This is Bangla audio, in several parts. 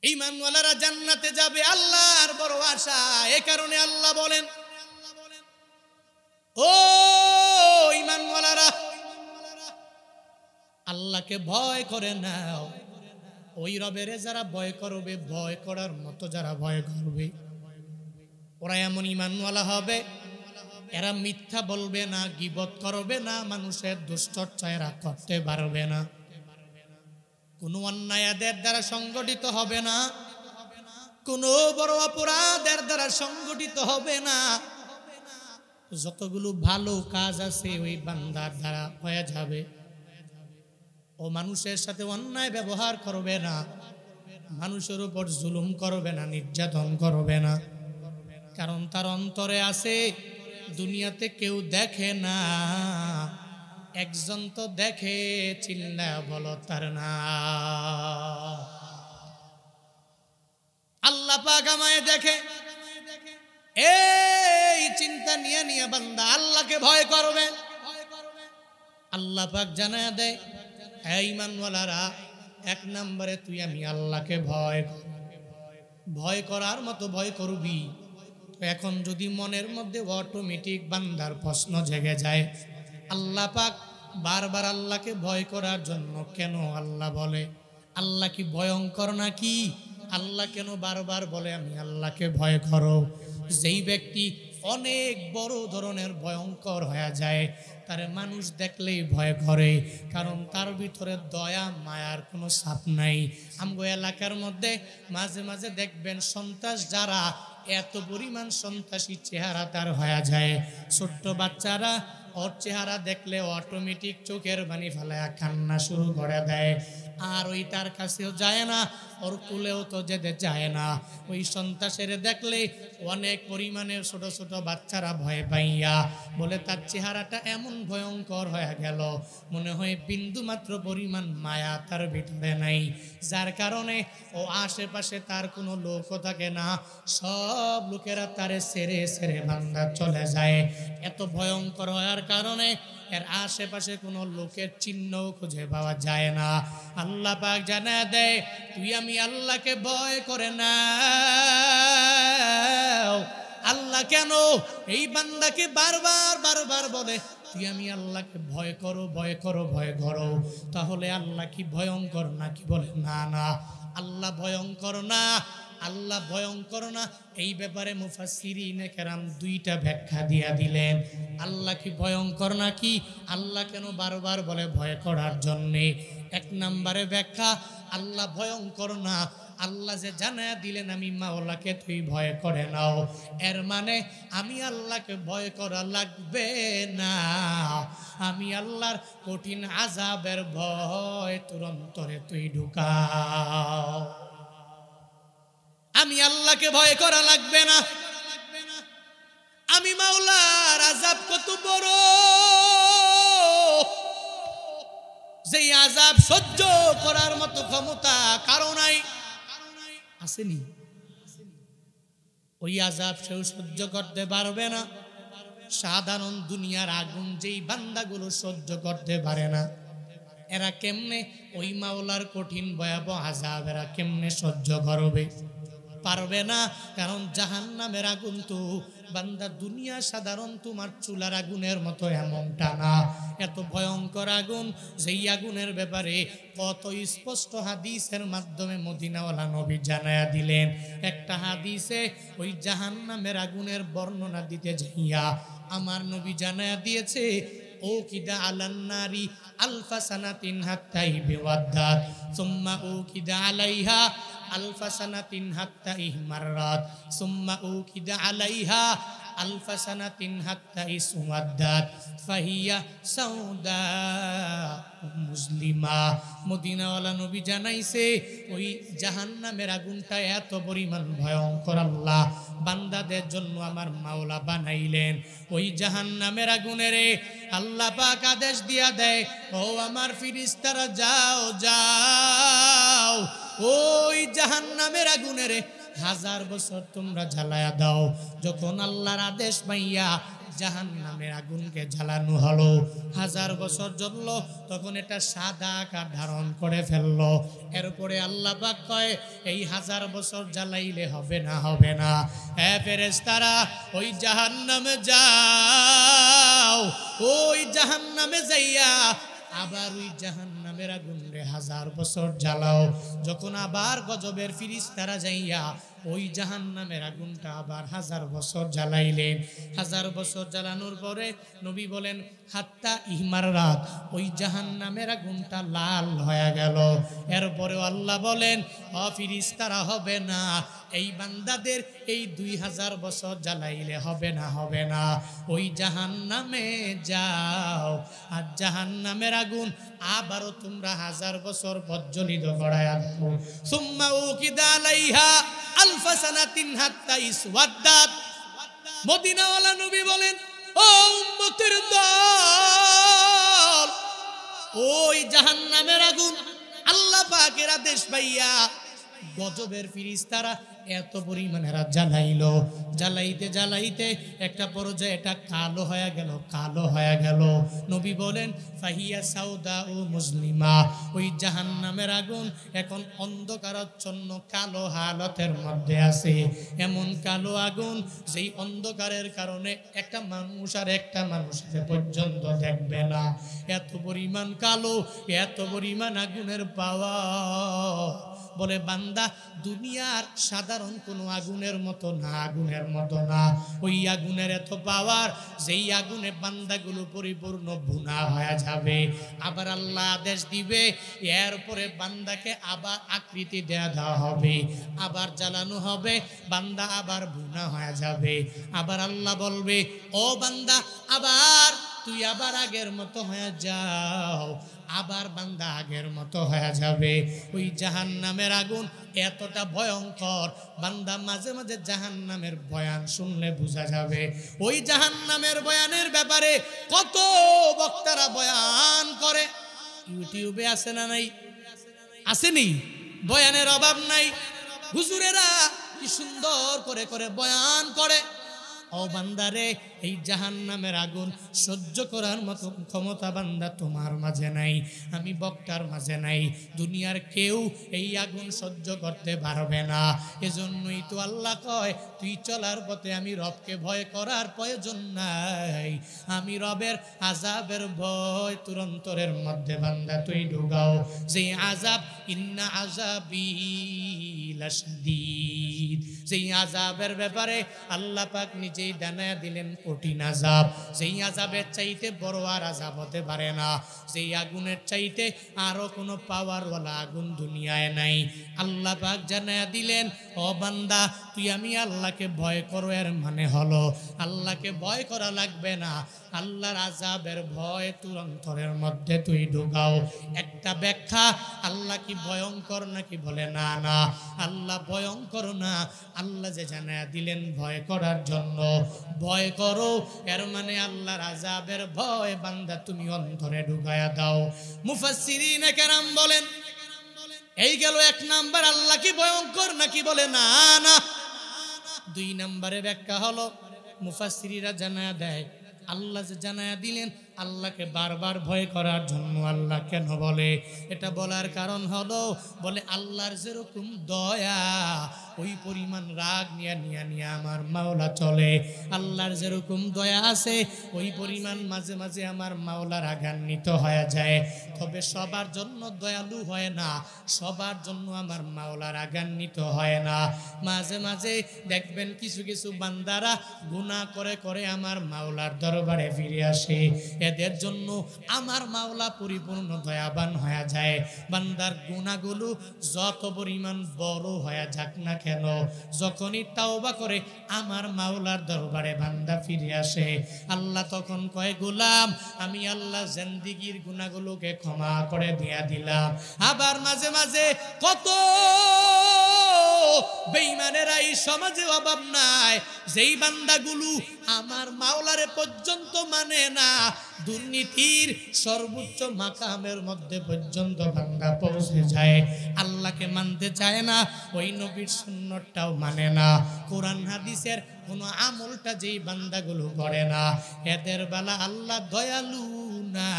ঈমানওয়ালারা জান্নাতে যাবে, আল্লাহর বড় আশা। এ কারণে আল্লাহ বলেন, ও ঈমানওয়ালারা, আল্লাহকে ভয় করে নাও। ওই রবের যারা ভয় করবে, ভয় করার মতো যারা ভয় করবে, ওরা এমন ঈমানওয়ালা হবে, এরা মিথ্যা বলবে না, গীবত করবে না, মানুষের দুশ্চর্চা এরা করতে পারবে না, কোনো অন্যায়ের দ্বারা সংগঠিত হবে না, কোনো বড় অপরাধের দ্বারা সংগঠিত হবে না। যতগুলো ভালো কাজ আছে ওই বান্দার দ্বারা হয়ে যাবে। ও মানুষের সাথে অন্যায় ব্যবহার করবে না, মানুষের উপর জুলুম করবে না, নির্যাতন করবে না, কারণ তার অন্তরে আছে দুনিয়াতে কেউ দেখে না, একজন তো দেখে, চিল্লা বলো তার না। আল্লাহ পাক আমায় দেখে, এই চিন্তা নিয়ে নিয়ে বান্দা আল্লাহকে ভয় করবে। আল্লাহ পাক জানায় দেয়, এই ঈমানওয়ালারা, এক নম্বরে তুই আমি আল্লাহকে ভয় করার মতো ভয় করবি। এখন যদি মনের মধ্যে অটোমেটিক বান্দার প্রশ্ন জেগে যায়, আল্লাহ পাক বারবার আল্লাহকে ভয় করার জন্য কেন আল্লাহ বলে? আল্লাহ কি ভয়ঙ্কর নাকি? আল্লাহ কেন বারবার বলে আমি আল্লাহকে ভয় করো? যেই ব্যক্তি অনেক বড় ধরনের ভয়ঙ্কর হয়ে যায়, তারে মানুষ দেখলেই ভয় করে, কারণ তার ভিতরে দয়া মায়ার কোনো ছাপ নাই। আমগো এলাকার মধ্যে মাঝে মাঝে দেখবেন সন্ত্রাস যারা, এত পরিমাণ সন্ত্রাসী চেহারা তার হয়ে যায়, ছোট্ট বাচ্চারা ওর চেহারা দেখলে অটোমেটিক চোখের পানি ফেলায় কান্না শুরু করে দেয়। আর ওই তার কাছেও যায় না, ওর কুলেও তো যেতে যায় না। ওই সন্ত্রাসের দেখলে অনেক পরিমাণে ছোট ছোট বাচ্চারা ভয় পাইয়া বলে তার চেহারাটা এমন ভয়ঙ্কর হয়ে গেল, মনে হয় বিন্দু মাত্র পরিমাণ মায়া তার ভিতরে নাই, যার কারণে ও আশেপাশে তার কোনো লোকও থাকে না, সব লোকেরা তারে ছেড়ে ছেড়ে বান্দা চলে যায়। এত ভয়ঙ্কর হওয়ার কারণে এর আশেপাশে কোনো লোকের চিহ্নও খুঁজে পাওয়া যায় না। আল্লাহ পাক জানায় দেয়, তুই আমি আল্লাহকে ভয় করে না। আল্লাহ কেন এই বান্দাকে বারবার বারবার বলে তুই আমি আল্লাহকে ভয় করো, ভয় করো, ভয় করো? তাহলে আল্লাহ কি ভয়ঙ্কর নাকি? বলে না না, আল্লাহ ভয়ঙ্কর না, আল্লাহ ভয়ঙ্কর না। এই ব্যাপারে মুফাসসিরিনে কেরাম দুইটা ব্যাখ্যা দিয়া দিলেন। আল্লাহ কি ভয়ঙ্কর নাকি, আল্লাহ কেন বারবার বলে ভয় করার জন্যে? এক নম্বরে ব্যাখ্যা, আল্লাহ ভয়ঙ্কর না, আল্লাহ যে জানায়া দিলেন আমি মাওলাকে তুই ভয় করে নাও, এর মানে আমি আল্লাহকে ভয় করা লাগবে না। আমি আল্লাহর কঠিন আযাবের ভয় তোর অন্তরে তুই ঢুকাও। আমি আল্লাহকে ভয় করা লাগবে না। আমি মাওলার আযাব কত বড়, যেই আযাব সহ্য করার মতো ক্ষমতা কারো নাই। আসেনি? ওই আযাব সেও সহ্য করতে পারবে না। সাধারণ দুনিয়ার আগুন যেই বান্দাগুলো সহ্য করতে পারে না, এরা কেমনে ওই মাওলার কঠিন ভয়াবহ আযাব এরা কেমনে সহ্য করবে? পারবে না। কারণ জাহান্নামের আগুন তো বান্দা দুনিয়া সাধারণ তোমার চুলার আগুনের মতো এমনটা না, এত ভয়ঙ্কর আগুন, যেই আগুনের ব্যাপারে কত স্পষ্ট হাদিসের মাধ্যমে মদিনাওয়ালা নবী জানায়া দিলেন। একটা হাদিসে ওই জাহান্নামের আগুনের বর্ণনা দিতে যাইয়া আমার নবী জানায়া দিয়েছে, ও কিদা আলান্নারি আলফা সানাতিন হাত্তা ইবিওয়াদ্দাত সুম্মা ও কিদা আলাইহা আলফা সানাতিন হাত্তা ইহমাররাত সুম্মা ও কিদা আলাইহা আলফা সানাতিন হাত্তা ইসওয়াদ্দাত ফাহিয়া সাউদা মুসলিমা। মদিনাওয়ালা নবী জানাইছে ওই জাহান্নামের আগুনটা এত পরিমাণ ভয়ঙ্কর, আল্লাহ বান্দাদের জন্য আমার মাওলা বানাইলেন। ওই জাহান্নামের আগুনের আল্লাহ পাক আদেশ দিয়া দেয়, ও আমার ফেরেশতারা যাও যাও, ওই জাহান্নামের আগুনের 1000 বছর তোমরা জ্বালায়া দাও। যখন আল্লাহর আদেশ পাইয়া জাহান্নামের আগুনকে জ্বালানো হলো। 1000 বছর জ্বলল, তখন এটা সাদা আকার ধারণ করে ফেললো। এরপরে আল্লাহ পাক কয় এই 1000 বছর জ্বালাইলে হবে না, হবে না। হ্যাঁ ফেরেশতারা, ওই জাহান্নামে যাও, ওই জাহান্নামে যাইয়া আবার ওই জাহান্নামের আগুন রে 1000 বছর জ্বালাও। যখন আবার গজবের ফেরেশতারা যাইয়া ওই জাহান্নামের আগুনটা আবার 1000 বছর জ্বালাইলেন। 1000 বছর জ্বালানোর পরে নবী বলেন হাত্তা ইহমার রাত, ওই জাহান্নামের আগুনটা লাল হয়ে গেল। এরপরে আল্লাহ বলেন ফেরেশতারা হবে না, এই বান্দাদের এই 2000 বছর জ্বালাইলে হবে না, হবে না। ওই জাহান্নামে যাও, আর জাহান্নামের আগুন আবারও তোমরা 1000 বছর প্রজ্বলিত করায় আনবো। সুম্মা উকিদা আলাইহা আলফা সানাতিন হাত্তা ইসওয়াদ্দাত। মদিনাওয়ালা নবী বলেন ও উম্মতের দল, ওই জাহান্নামের আগুন আল্লাহ পাকের আদেশ পাইয়া গজবের ফেরেশতারা এত পরিমাণে জ্বালাইলো, জ্বালাইতে জ্বালাইতে একটা পর্যায়ে এটা কালো হয়ে গেল, কালো হয়ে গেল। নবী বলেন ফাহিয়া সাউদা ও মুসলিমা, ওই জাহান্নামের আগুন এখন অন্ধকারাচ্ছন্ন কালো হালতের মধ্যে আছে। এমন কালো আগুন যেই অন্ধকারের কারণে একটা মানুষ আর একটা মানুষের পর্যন্ত দেখবে না। এত পরিমাণ কালো, এত পরিমাণ আগুনের পাওয়ার। বলে বান্দা দুনিয়ার সাধারণ কোনো আগুনের মতো না, আগুনের মতো না। ওই আগুনের এত পাওয়ার, যেই আগুনে বান্দাগুলো পরিপূর্ণ ভুনা হয়ে যাবে। আবার আল্লাহ আদেশ দিবে, এরপরে বান্দাকে আবার আকৃতি দেওয়া হবে, আবার জ্বালানো হবে, বান্দা আবার ভুনা হয়ে যাবে। আবার আল্লাহ বলবে ও বান্দা আবার তুই আবার আগের মতো হয়ে যাও, আবার বান্দা আগের মতো হয়ে যাবে। ওই জাহান্নামের আগুন এতটা ভয়ঙ্কর, বান্দা মাঝে মাঝে জাহান্নামের বয়ান শুনলে বোঝা যাবে। ওই জাহান্নামের বয়ানের ব্যাপারে কত বক্তারা বয়ান করে, ইউটিউবে আছে না নাই? আসেনি? বয়ানের অভাব নাই। হুজুরেরা কি সুন্দর করে করে বয়ান করে। ও বান্দারে, এই জাহান্নামের আগুন সহ্য করার মতো ক্ষমতা বান্দা তোমার মাঝে নাই, আমি বক্তার মাঝে নাই, দুনিয়ার কেউ এই আগুন সহ্য করতে পারবে না। এজন্যই তো আল্লাহ কয় তুই চলার পথে আমি রবকে ভয় করার প্রয়োজন নাই। আমি রবের আযাবের ভয় তোর অন্তরের মধ্যে বান্দা তুই ঢুকাও। যে আযাব ইন্না আযাবি লাশদীদ, যেই আযাবের ব্যাপারে আল্লাহ পাক নিজেই জানায়া দিলেন কঠিন আযাব। যেই আযাবের চাইতে বড় আর আযাব হতে পারে না, যেই আগুনের চাইতে আরো কোনো পাওয়ারওয়ালা আগুন দুনিয়ায় নাই। আল্লাহ পাক জানায়া দিলেন ও বান্দা তুই আমি আল্লাহকে ভয় করো। এর মানে হলো আল্লাহকে ভয় করা লাগবে না, আল্লাহর আযাবের ভয় তোর অন্তরের মধ্যে তুই ঢুকাও। একটা ব্যাখ্যা, আল্লাহ কি ভয়ঙ্কর নাকি? বলে না, না আল্লাহ ভয়ঙ্কর না। আল্লাহ যে জানায়া দিলেন ভয় করার জন্য, ভয় করো, এর মানে আল্লাহর আযাবের ভয় বান্দা তুমি অন্তরে ঢুকায়া দাও। মুফাসসিরিনে কেরাম বলেন এই গেল 1 নাম্বার, আল্লাহ কি ভয়ঙ্কর নাকি? বলে না, না। 2 নম্বরে ব্যাখ্যা হলো মুফাসসিরিরা জানায়া দেয় আল্লাহ যে জানায়া দিলেন আল্লাহকে বারবার ভয় করার জন্য আল্লাহ কেন বলে? এটা বলার কারণ হলো বলে আল্লাহর যেরকম দয়া ওই পরিমাণ রাগ নিয়ে নিয়ে নিয়ে আমার মাওলা চলে। আল্লাহর যেরকম দয়া আছে ওই পরিমাণ মাঝে মাঝে আমার মাওলা রাগান্বিত হয়ে যায়। তবে সবার জন্য দয়ালু হয় না, সবার জন্য আমার মাওলা রাগান্বিত হয় না। মাঝে মাঝে দেখবেন কিছু কিছু বান্দারা গুনাহ করে করে আমার মাওলার দরবারে ফিরে আসে। এদের জন্য আমার মাওলা পরিপূর্ণ দয়াবান হয়ে যায়। বান্দার গুনাহগুলো যত পরিমাণ বড় হয়ে যাক না কেন, যখনই তাওবা করে আমার মাওলার দরবারে বান্দা ফিরে আসে, আল্লাহ তখন কয় গোলাম আমি আল্লাহ জিন্দেগীর গুনাহগুলোকে ক্ষমা করে দিয়া দিলাম। আবার মাঝে মাঝে কত বেঈমানেরা এই সমাজে অভাব নাই, যেই বান্দাগুলো আমার মাওলারে পর্যন্ত মানে না, দুর্নীতির সর্বোচ্চ মাকামের মধ্যে পর্যন্ত বান্দা পৌঁছে যায়, আল্লাহকে মানতে চায় না, ওই নবীর সুন্নতটাও মানে না, কোরআন হাদিসের কোন আমলটা যেই বান্দাগুলো করে না, এদের বেলা আল্লাহ দয়ালু না,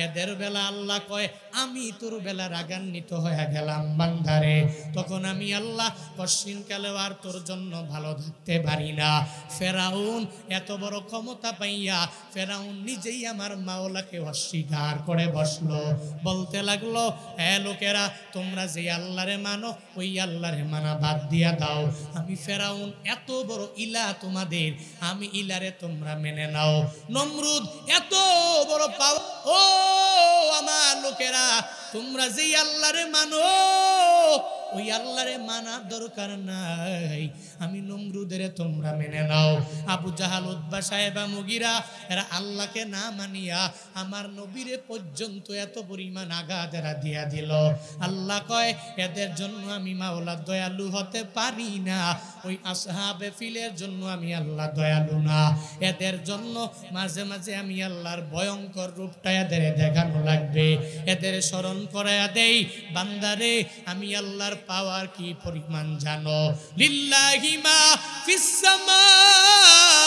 এদের বেলা আল্লাহ কয় আমি তোর বেলা রাগান্বিত হয়ে গেলাম বান্দারে, তখন আমি আল্লাহ পশ্চিমকালেও আর তোর জন্য ভালো থাকতে পারি না। ফেরাউন এত বড় ক্ষমতা পাইয়া ফেরাউন নিজেই আমার মাওলাকে অস্বীকার করে বসলো, বলতে লাগলো এ লোকেরা তোমরা যে আল্লাহরে মানো ওই আল্লাহরে মানা বাদ দিয়া দাও, আমি ফেরাউন এত বড় ইলা তোমাদের, আমি ইলারে তোমরা মেনে নাও। নমরুদ এত বড় পাওয়া, ও আমার লোকেরা তোমরা যেই আল্লাহরে মানো ওই আল্লাহরে মানার দরকার নাই, আমি নমরুদের তোমরা মেনে নাও। আবু জাহাল, উতবা, সাহেবা, মুগিরা এরা আল্লাহকে না মানিয়া আমার নবীরে পর্যন্ত এত পরিমাণ আঘাত এরা দিয়া দিল। আল্লাহ কয় এদের জন্য আমি মাওলা দয়ালু হতে পারি না, ওই আসহাবে ফিলের জন্য আমি আল্লাহ দয়ালু না, এদের জন্য মাঝে মাঝে আমি আল্লাহর ভয়ঙ্কর রূপটা এদের দেখানো লাগবে, এদের স্মরণ করায়া দেই বান্দারে আমি আল্লাহর পাওয়ার কি পরিমাণ জানো। লিল্লাহি মা ফিস সামাওয়াতি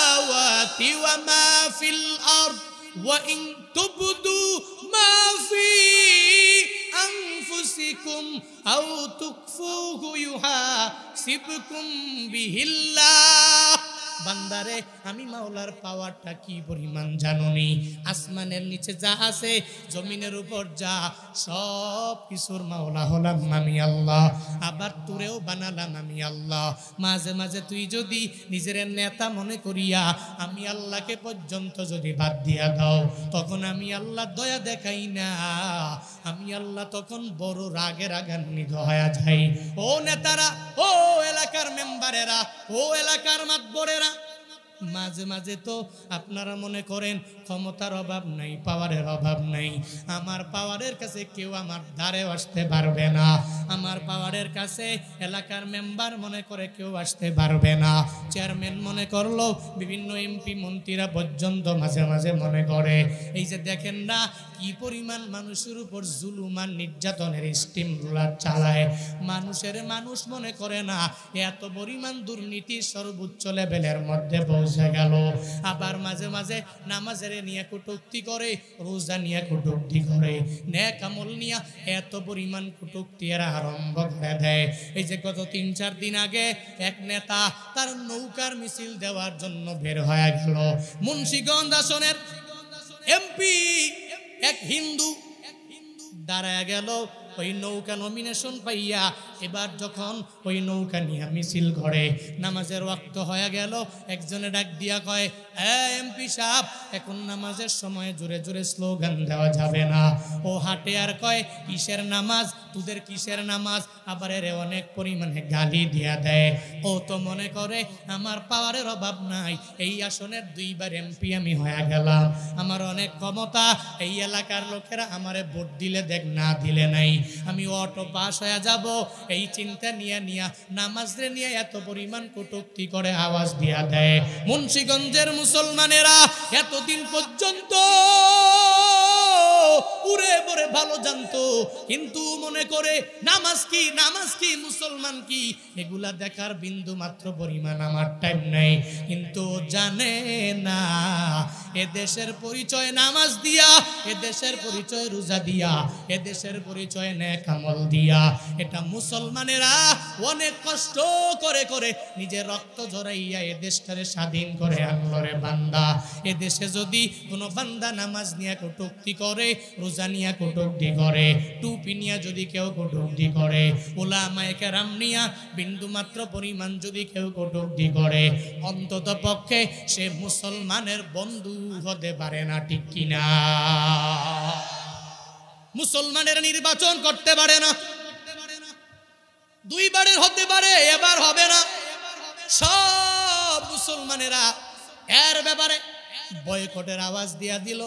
ওয়া মা ফিল আরদ ওয়া ইন তুবদু মা ফি আনফুসিকুম আও তুকফুহু ইউহাসিবকুম বিহিল্লাহ। বান্দারে আমি মাওলার পাওয়ারটা কি পরিমাণ জানোনি, আসমানের নিচে যা আছে জমিনের উপর যা সব কিছুর মাওলা হলাম আমি আল্লাহ, আবার তোরেও বানালাম আমি আল্লাহ। মাঝে মাঝে তুই যদি নিজের নেতা মনে করিয়া আমি আল্লাহকে পর্যন্ত যদি বাদ দিয়া দাও, তখন আমি আল্লাহ দয়া দেখাই না, আমি আল্লাহ তখন বড় রাগে রাগান্বিত হয়ে যাই। ও নেতারা, ও এলাকার মেম্বারেরা, ও এলাকার মাতবরেরা, মাঝে মাঝে তো আপনারা মনে করেন ক্ষমতার অভাব নাই, পাওয়ারের অভাব নাই, আমার পাওয়ারের কাছে কেউ আমার ধারে আসতে পারবে না, আমার পাওয়ারের কাছে এলাকার মেম্বার মনে করে কেউ আসতে পারবে না, চেয়ারম্যান মনে করলো, বিভিন্ন এমপি মন্ত্রীরা পর্যন্ত মাঝে মাঝে মনে করে। এই যে দেখেন না কি পরিমাণ মানুষের উপর জুলুমান নির্যাতনের স্টিম রোলার চালায়, মানুষের মানুষ মনে করে না এত পরিমাণ দুর্নীতি সর্বোচ্চ লেভেলের মধ্যে পৌঁছে গেল। আবার মাঝে মাঝে নামাজের নিয়ে কটূক্তি করে, রোজা নিয়ে কটূক্তি করে, নেক আমল নিয়ে এত পরিমাণ কটূক্তি এরা আরম্ভ করে দেয়। এই যে গত 3-4 দিন আগে এক নেতা তার নৌকার মিছিল দেওয়ার জন্য বের হয়ে গেল, মুন্সিগঞ্জ আসনের এমপি এক হিন্দু দাঁড়ায় গেল ওই নৌকা নমিনেশন পাইয়া, এবার যখন ওই নৌকা নিয়ে মিছিল করে নামাজের ওয়াক্ত হয়ে গেল, একজনে ডাক দিয়া কয় এমপি সাহেব এখন নামাজের সময় জোরে জোরে স্লোগান দেওয়া যাবে না। ও হাটে আর কয় কিসের নামাজ, তোদের কিসের নামাজ, আবার এর অনেক পরিমাণে গালি দিয়া দেয়। ও তো মনে করে আমার পাওয়ারের অভাব নাই, এই আসনের 2বার এমপি আমি হয়ে গেলাম, আমার অনেক ক্ষমতা, এই এলাকার লোকেরা আমারে ভোট দিলে দেখ না দিলে নাই, আমি অটো পাস হয়ে যাব, এই চিন্তা নিয়ে নামাজরে নিয়ে এত পরিমাণ কটূক্তি করে আওয়াজ দিয়া দেয়। মুন্সিগঞ্জের মুসলমানেরা এতদিন পর্যন্ত উড়ে পড়ে ভালো জানতো, কিন্তু মনে করে নামাজ কি, নামাজ কি, মুসলমান কি, এগুলা দেখার বিন্দু মাত্র পরিমাণ আমার টাইম নাই, কিন্তু জানে না এদেশের পরিচয় নামাজ দিয়া, এদেশের পরিচয় রোজা দিয়া, এদেশের পরিচয় নেক আমল দিয়া। এটা মুসলমানেরা অনেক কষ্ট করে করে নিজের রক্ত ঝরাইয়া এদেশটারে স্বাধীন করে আনলো রে বান্দা। এদেশে যদি কোনো বান্দা নামাজ নিয়ে কটূক্তি করে, রোজা নিয়ে কটূক্তি করে, টুপি নিয়ে যদি কেউ কটূক্তি করে, উলামায়ে কেরাম নিয়ে বিন্দু মাত্র পরিমাণ যদি কেউ কটূক্তি করে, অন্তত পক্ষে সে মুসলমানের বন্ধু হতে পারে না, ঠিক কিনা? মুসলমানের নির্বাচন করতে পারে না, 2বারের হতে পারে, এবার হবে না। সব মুসলমানেরা এর ব্যাপারে বয়কটের আওয়াজ দিয়া দিল,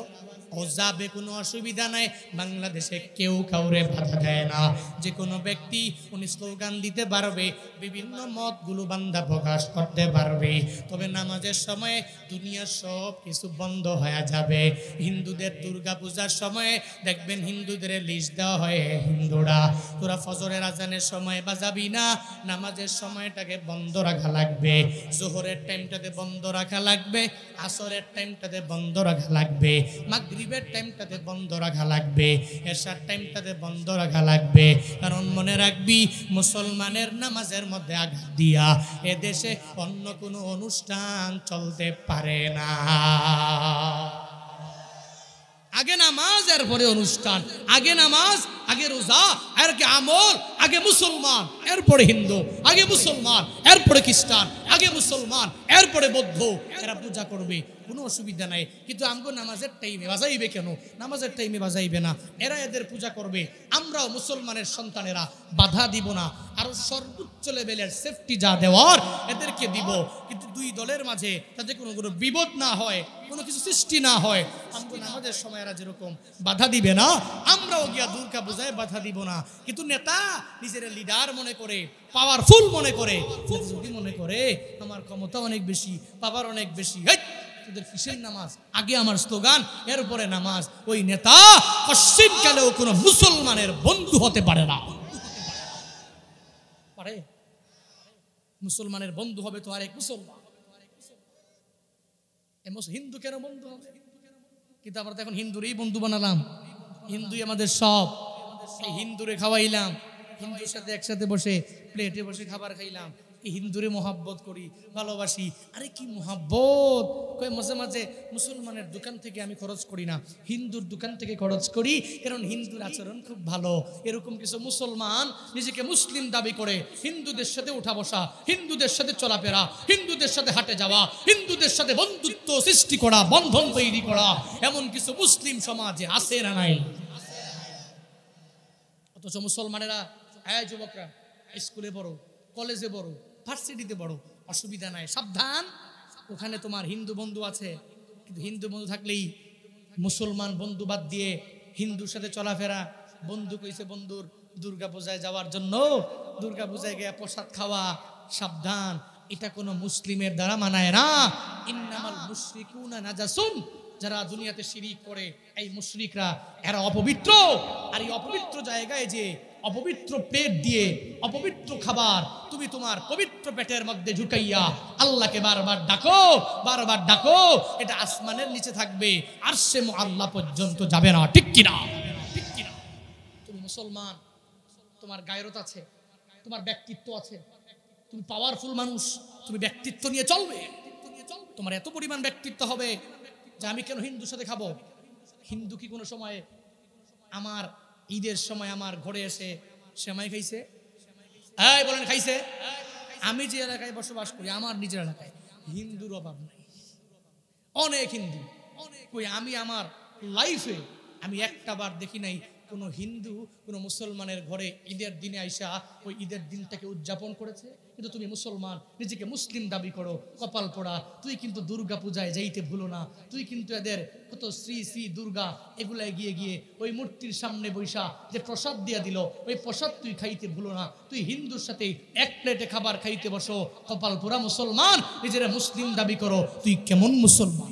ও যাবে, কোনো অসুবিধা নাই, বাংলাদেশে কেউ কাউরে বাধা দেয় না, যে কোনো ব্যক্তি উনি স্লোগান দিতে পারবে, বিভিন্ন মতগুলো বান্দা প্রকাশ করতে পারবে, তবে নামাজের সময় দুনিয়ার সব কিছু বন্ধ হয়ে যাবে। হিন্দুদের দুর্গা পূজার সময়ে দেখবেন হিন্দুদের লিস্ট দেওয়া হয়, হিন্দুরা তোরা ফজরের আজানের সময় বাজাবি না, নামাজের সময়টাকে বন্ধ রাখা লাগবে, জোহরের টাইমটাতে বন্ধ রাখা লাগবে, আসরের টাইমটাতে বন্ধ রাখা লাগবে, মাগরিবের টাইমটাতে বন্ধ রাখা লাগবে, এশার টাইমটাতে বন্ধ রাখা লাগবে। কারণ মনে রাখবি, মুসলমানের নামাজের মধ্যে আঘাত দিয়া এদেশে অন্য কোনো অনুষ্ঠান চলতে পারে না। আগে নামাজ, এরপরে অনুষ্ঠান, আগে নামাজ, আগে রোজা, আগে আমল, আগে মুসলমান, এরপরে হিন্দু, আগে মুসলমান, এরপরে খ্রিস্টান, আগে মুসলমান, এরপরে বৌদ্ধ, এরা পূজা করবে, কোনো অসুবিধা নাই। কিন্তু আমগো নামাজের টাইমে বাজাইবে কেন? নামাজের টাইমে বাজাইবে না, এরা এদের পূজা করবে, আমরাও মুসলমানের সন্তানেরা বাধা দিব না, আরো সর্বোচ্চ লেভেলের সেফটি যা দেওয়ার এদেরকে দিব। কিন্তু দুই দলের মাঝে তাতে কোনো বিপদ না হয়, কোনো কিছু সৃষ্টি না হয়। আমগো নামাজের সময় এরা যেরকম বাধা দিবে না, আমরাও গিয়া দুর্গা পূজায় বাধা দিব না। কিন্তু নেতা নিজের লিডার মনে করে, পাওয়ারফুল মনে করে, যদি মনে করে আমার ক্ষমতা অনেক বেশি, পাওয়ার অনেক বেশি, তোদের কিসের নামাজ, আগে আমার স্লোগান, এরপরে নামাজ, ওই নেতা পশ্চিমকালেও কোনো মুসলমানের বন্ধু হতে পারে না। পারে? মুসলমানের বন্ধু হবে তো আরেক মুসলমান, হিন্দু কেন বন্ধু হবে? কিন্তু আমরা তো এখন হিন্দুরই বন্ধু বানালাম, হিন্দুই আমাদের সব, এই হিন্দুরে খাওয়াইলাম, হিন্দুর সাথে একসাথে বসে প্লেটে বসে খাবার খাইলাম, এই হিন্দুরে মোহাব্বত করি, ভালোবাসি। আরে কি মোহাব্বত! কই মাঝে মাঝে মুসলমানের দোকান থেকে আমি খরচ করি না, হিন্দুর দোকান থেকে খরচ করি, কারণ হিন্দুর আচরণ খুব ভালো। এরকম কিছু মুসলমান নিজেকে মুসলিম দাবি করে হিন্দুদের সাথে উঠা বসা, হিন্দুদের সাথে চলাফেরা, হিন্দুদের সাথে হাঁটে যাওয়া, হিন্দুদের সাথে বন্ধুত্ব সৃষ্টি করা, বন্ধন তৈরি করা, এমন কিছু মুসলিম সমাজে আছে না নাই? অথচ মুসলমানেরা, হ্যাঁ যুবকরা, স্কুলে পড়ো, কলেজে পড়ো, ভার্সিটিতে পড়ো, অসুবিধা নাই, সাবধান, ওখানে তোমার হিন্দু বন্ধু আছে। কিন্তু হিন্দু বন্ধু থাকলেই মুসলমান বন্ধু বাদ দিয়ে হিন্দুর সাথে চলাফেরা, বন্ধু কইছে বন্ধুর দুর্গা পূজায় যাওয়ার জন্য, দুর্গা পূজায় গিয়ে প্রসাদ খাওয়া, সাবধান, এটা কোনো মুসলিমের দ্বারা মানায় না। ইন্নামাল মুশরিকুনা নাজাসুন, যারা দুনিয়াতে শিরিক করে, এই মুশরিকরা, এরা অপবিত্র। আর এই অপবিত্র জায়গায় যে অপবিত্র প্লেট দিয়ে অপবিত্র খাবার তুমি তোমার পবিত্র পেটের মধ্যে ঢুকাইয়া আল্লাহকে বারবার ডাকো, বারবার ডাকো, এটা আসমানের নিচে থাকবে, আরশে মুআল্লা পর্যন্ত যাবে না। ঠিক কিনা? ঠিক কিনা? তুমি মুসলমান, তোমার গায়রত আছে, তোমার ব্যক্তিত্ব আছে, তুমি পাওয়ারফুল মানুষ, তুমি ব্যক্তিত্ব নিয়ে চলবে, তোমার এত পরিমাণ ব্যক্তিত্ব হবে যে আমি কেন হিন্দুর সাথে খাবো? হিন্দু কি কোনো সময় আমার ঈদের সময় আমার ঘরে এসে সেমাই খাইছে? এই বলেন খাইছে? আমি যে এলাকায় বসবাস করি, আমার নিজের এলাকায় হিন্দুর অভাব নাই, অনেক হিন্দু। কই আমি আমার লাইফে আমি একটা বার দেখি নাই কোনো হিন্দু কোনো মুসলমানের ঘরে ঈদের দিনে আইসা ওই ঈদের দিনটাকে উদযাপন করেছে। কিন্তু তুমি মুসলমান, নিজেকে মুসলিম দাবি করো, কপাল পোড়া, তুই কিন্তু দুর্গা পূজায় যাইতে ভুলো না, তুই কিন্তু এদের কত শ্রী শ্রী দুর্গা এগুলায় গিয়ে গিয়ে ওই মূর্তির সামনে বৈশা যে প্রসাদ দিয়া দিল, ওই প্রসাদ তুই খাইতে ভুলো না, তুই হিন্দুর সাথে এক প্লেটে খাবার খাইতে বসো, কপাল পোড়া মুসলমান, নিজেরা মুসলিম দাবি করো, তুই কেমন মুসলমান?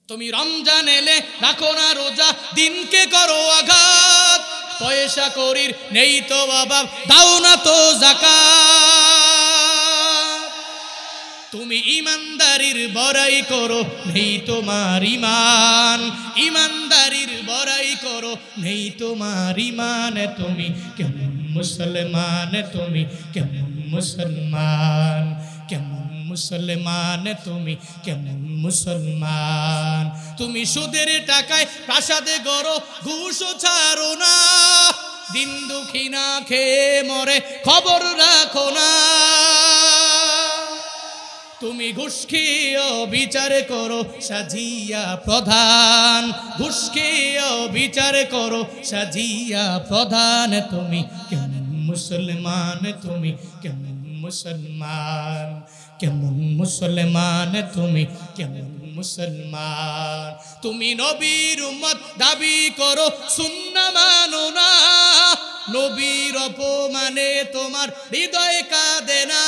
তুমি রমজান এলে রাখো না রোজা, দিনকে করো আঘাত, পয়সা করির নেই তো বাবা, দাও না তো যাকাত। তুমি ইমানদারির বড়াই করো, নেই তোমার ইমান, ইমানদারির বড়াই করো, নেই তোমার ইমান। তুমি কেমন মুসলমান, তুমি কেমন মুসলমান, কেমন মুসলমান, তুমি কেমন মুসলমান? তুমি সুদের টাকায় প্রাসাদে গড়ো, ঘুষও ছাড়ো না, দিন দুঃখী না খেয়ে মরে খবর রাখো না। তুমি ঘুষ খেয়েও বিচার করো, সাজিয়া প্রধান, ঘুষ খেয়েও বিচার করো, সাজিয়া প্রধান। তুমি কেমন মুসলমান, তুমি কেমন মুসলমান, কেমন মুসলমান তুমি, কেমন মুসলমান। তুমি নবীর উম্মত দাবি করো, সুন্নাহ মানো না, নবীর অপমানে তোমার হৃদয় কাঁদে না।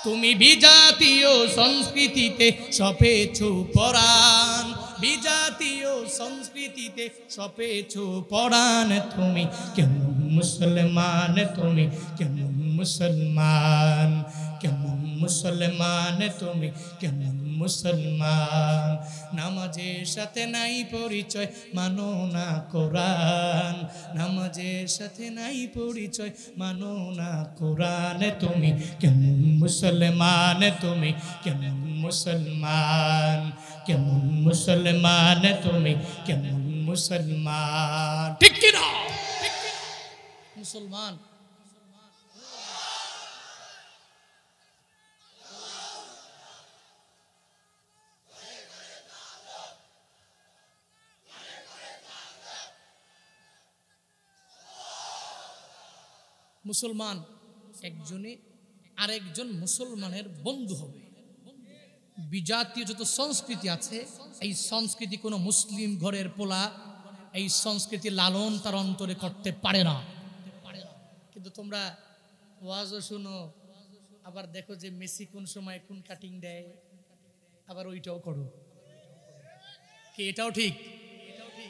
তুমি বিজাতীয় সংস্কৃতিতে সপেছো পরাণ, বিজাতীয় সংস্কৃতিতে সপেছো পরাণ। তুমি কেমন মুসলমান, তুমি কেমন মুসলমান, কেমন মুসলমান তুমি, কেমন মুসলমান। নামাজের সাথে নাই পরিচয়, মানো না কোরআন, নামাজের সাথে নাই পরিচয়, মানো না কোরআন। তুমি কেমন মুসলমান, তুমি কেমন মুসলমান, কেমন মুসলমান তুমি, কেমন মুসলমান। ঠিক কি না? মুসলমান মুসলমান একজনে আরেকজন মুসলমানের বন্ধু হবে। বিজাতীয় যত সংস্কৃতি আছে, এই সংস্কৃতি কোনো মুসলিম ঘরের পোলা এই সংস্কৃতি লালন তার অন্তরে করতে পারে না। কিন্তু তোমরা ওয়াজও শুনো, আবার দেখো যে মেসি কোন সময় কোন কাটিং দেয়, আবার ওইটাও করো। কি এটাও ঠিক?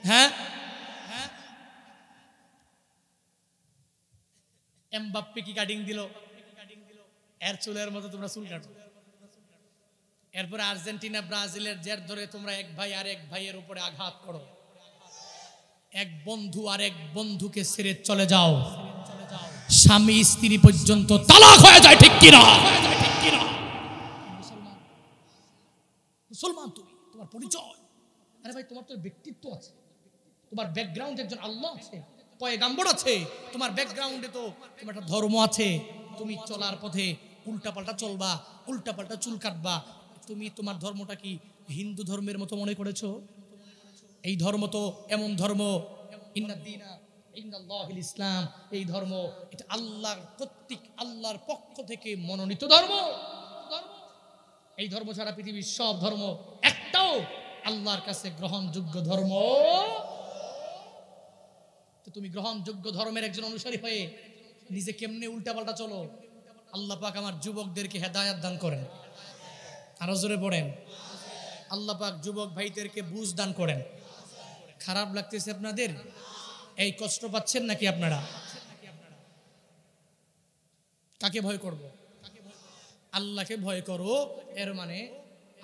হ্যাঁ, এমবাপ্পে কি কাটিং দিল, এর চুলের মতো তোমরা চুল কাটো। এরপরে আর্জেন্টিনা ব্রাজিলের জের ধরে তোমরা এক ভাই আর এক ভাইয়ের উপরে আঘাত করো, এক বন্ধু আর এক বন্ধুকে ছেড়ে চলে যাও, স্বামী স্ত্রী পর্যন্ত তালাক হয়ে যায়। ঠিক কিনা? মুসলমান, মুসলমান তুমি, তোমার পরিচয়। আরে ভাই, তোমার তো ব্যক্তিত্ব আছে, তোমার ব্যাকগ্রাউন্ডে একজন আল্লাহ আছে, পয়গাম্বর আছে, তোমার ব্যাকগ্রাউন্ডে তো তোমার একটা ধর্ম আছে। তুমি চলার পথে উল্টাপাল্টা চলবা, উল্টাপাল্টা চুল কাটবা। তুমি তোমার ধর্মটা কি হিন্দু ধর্মের মতো মনে করেছো? এই ধর্ম তো এমন ধর্ম, ইন্নাদ্দীনা ইন্দাল্লাহিল ইসলাম, এই ধর্ম এটা আল্লাহর কর্তৃক, আল্লাহর পক্ষ থেকে মনোনীত ধর্ম। এই ধর্ম ছাড়া পৃথিবীর সব ধর্ম একটাও আল্লাহর কাছে গ্রহণযোগ্য ধর্ম। তো তুমি গ্রহণযোগ্য ধর্মের একজন অনুসারী হয়ে নিজে কেমনে উল্টাপাল্টা চলো? আল্লাহ পাক আমার যুবকদেরকে হেদায়েত দান করেন, আরো জোরে পড়েন। আল্লাহ পাক যুবক ভাইদেরকে বুঝ দান করেন। খারাপ লাগতেছে আপনাদের? এই কষ্ট পাচ্ছেন নাকি আপনারা? কাকে ভয় করব? আল্লাহকে ভয় করো। এর মানে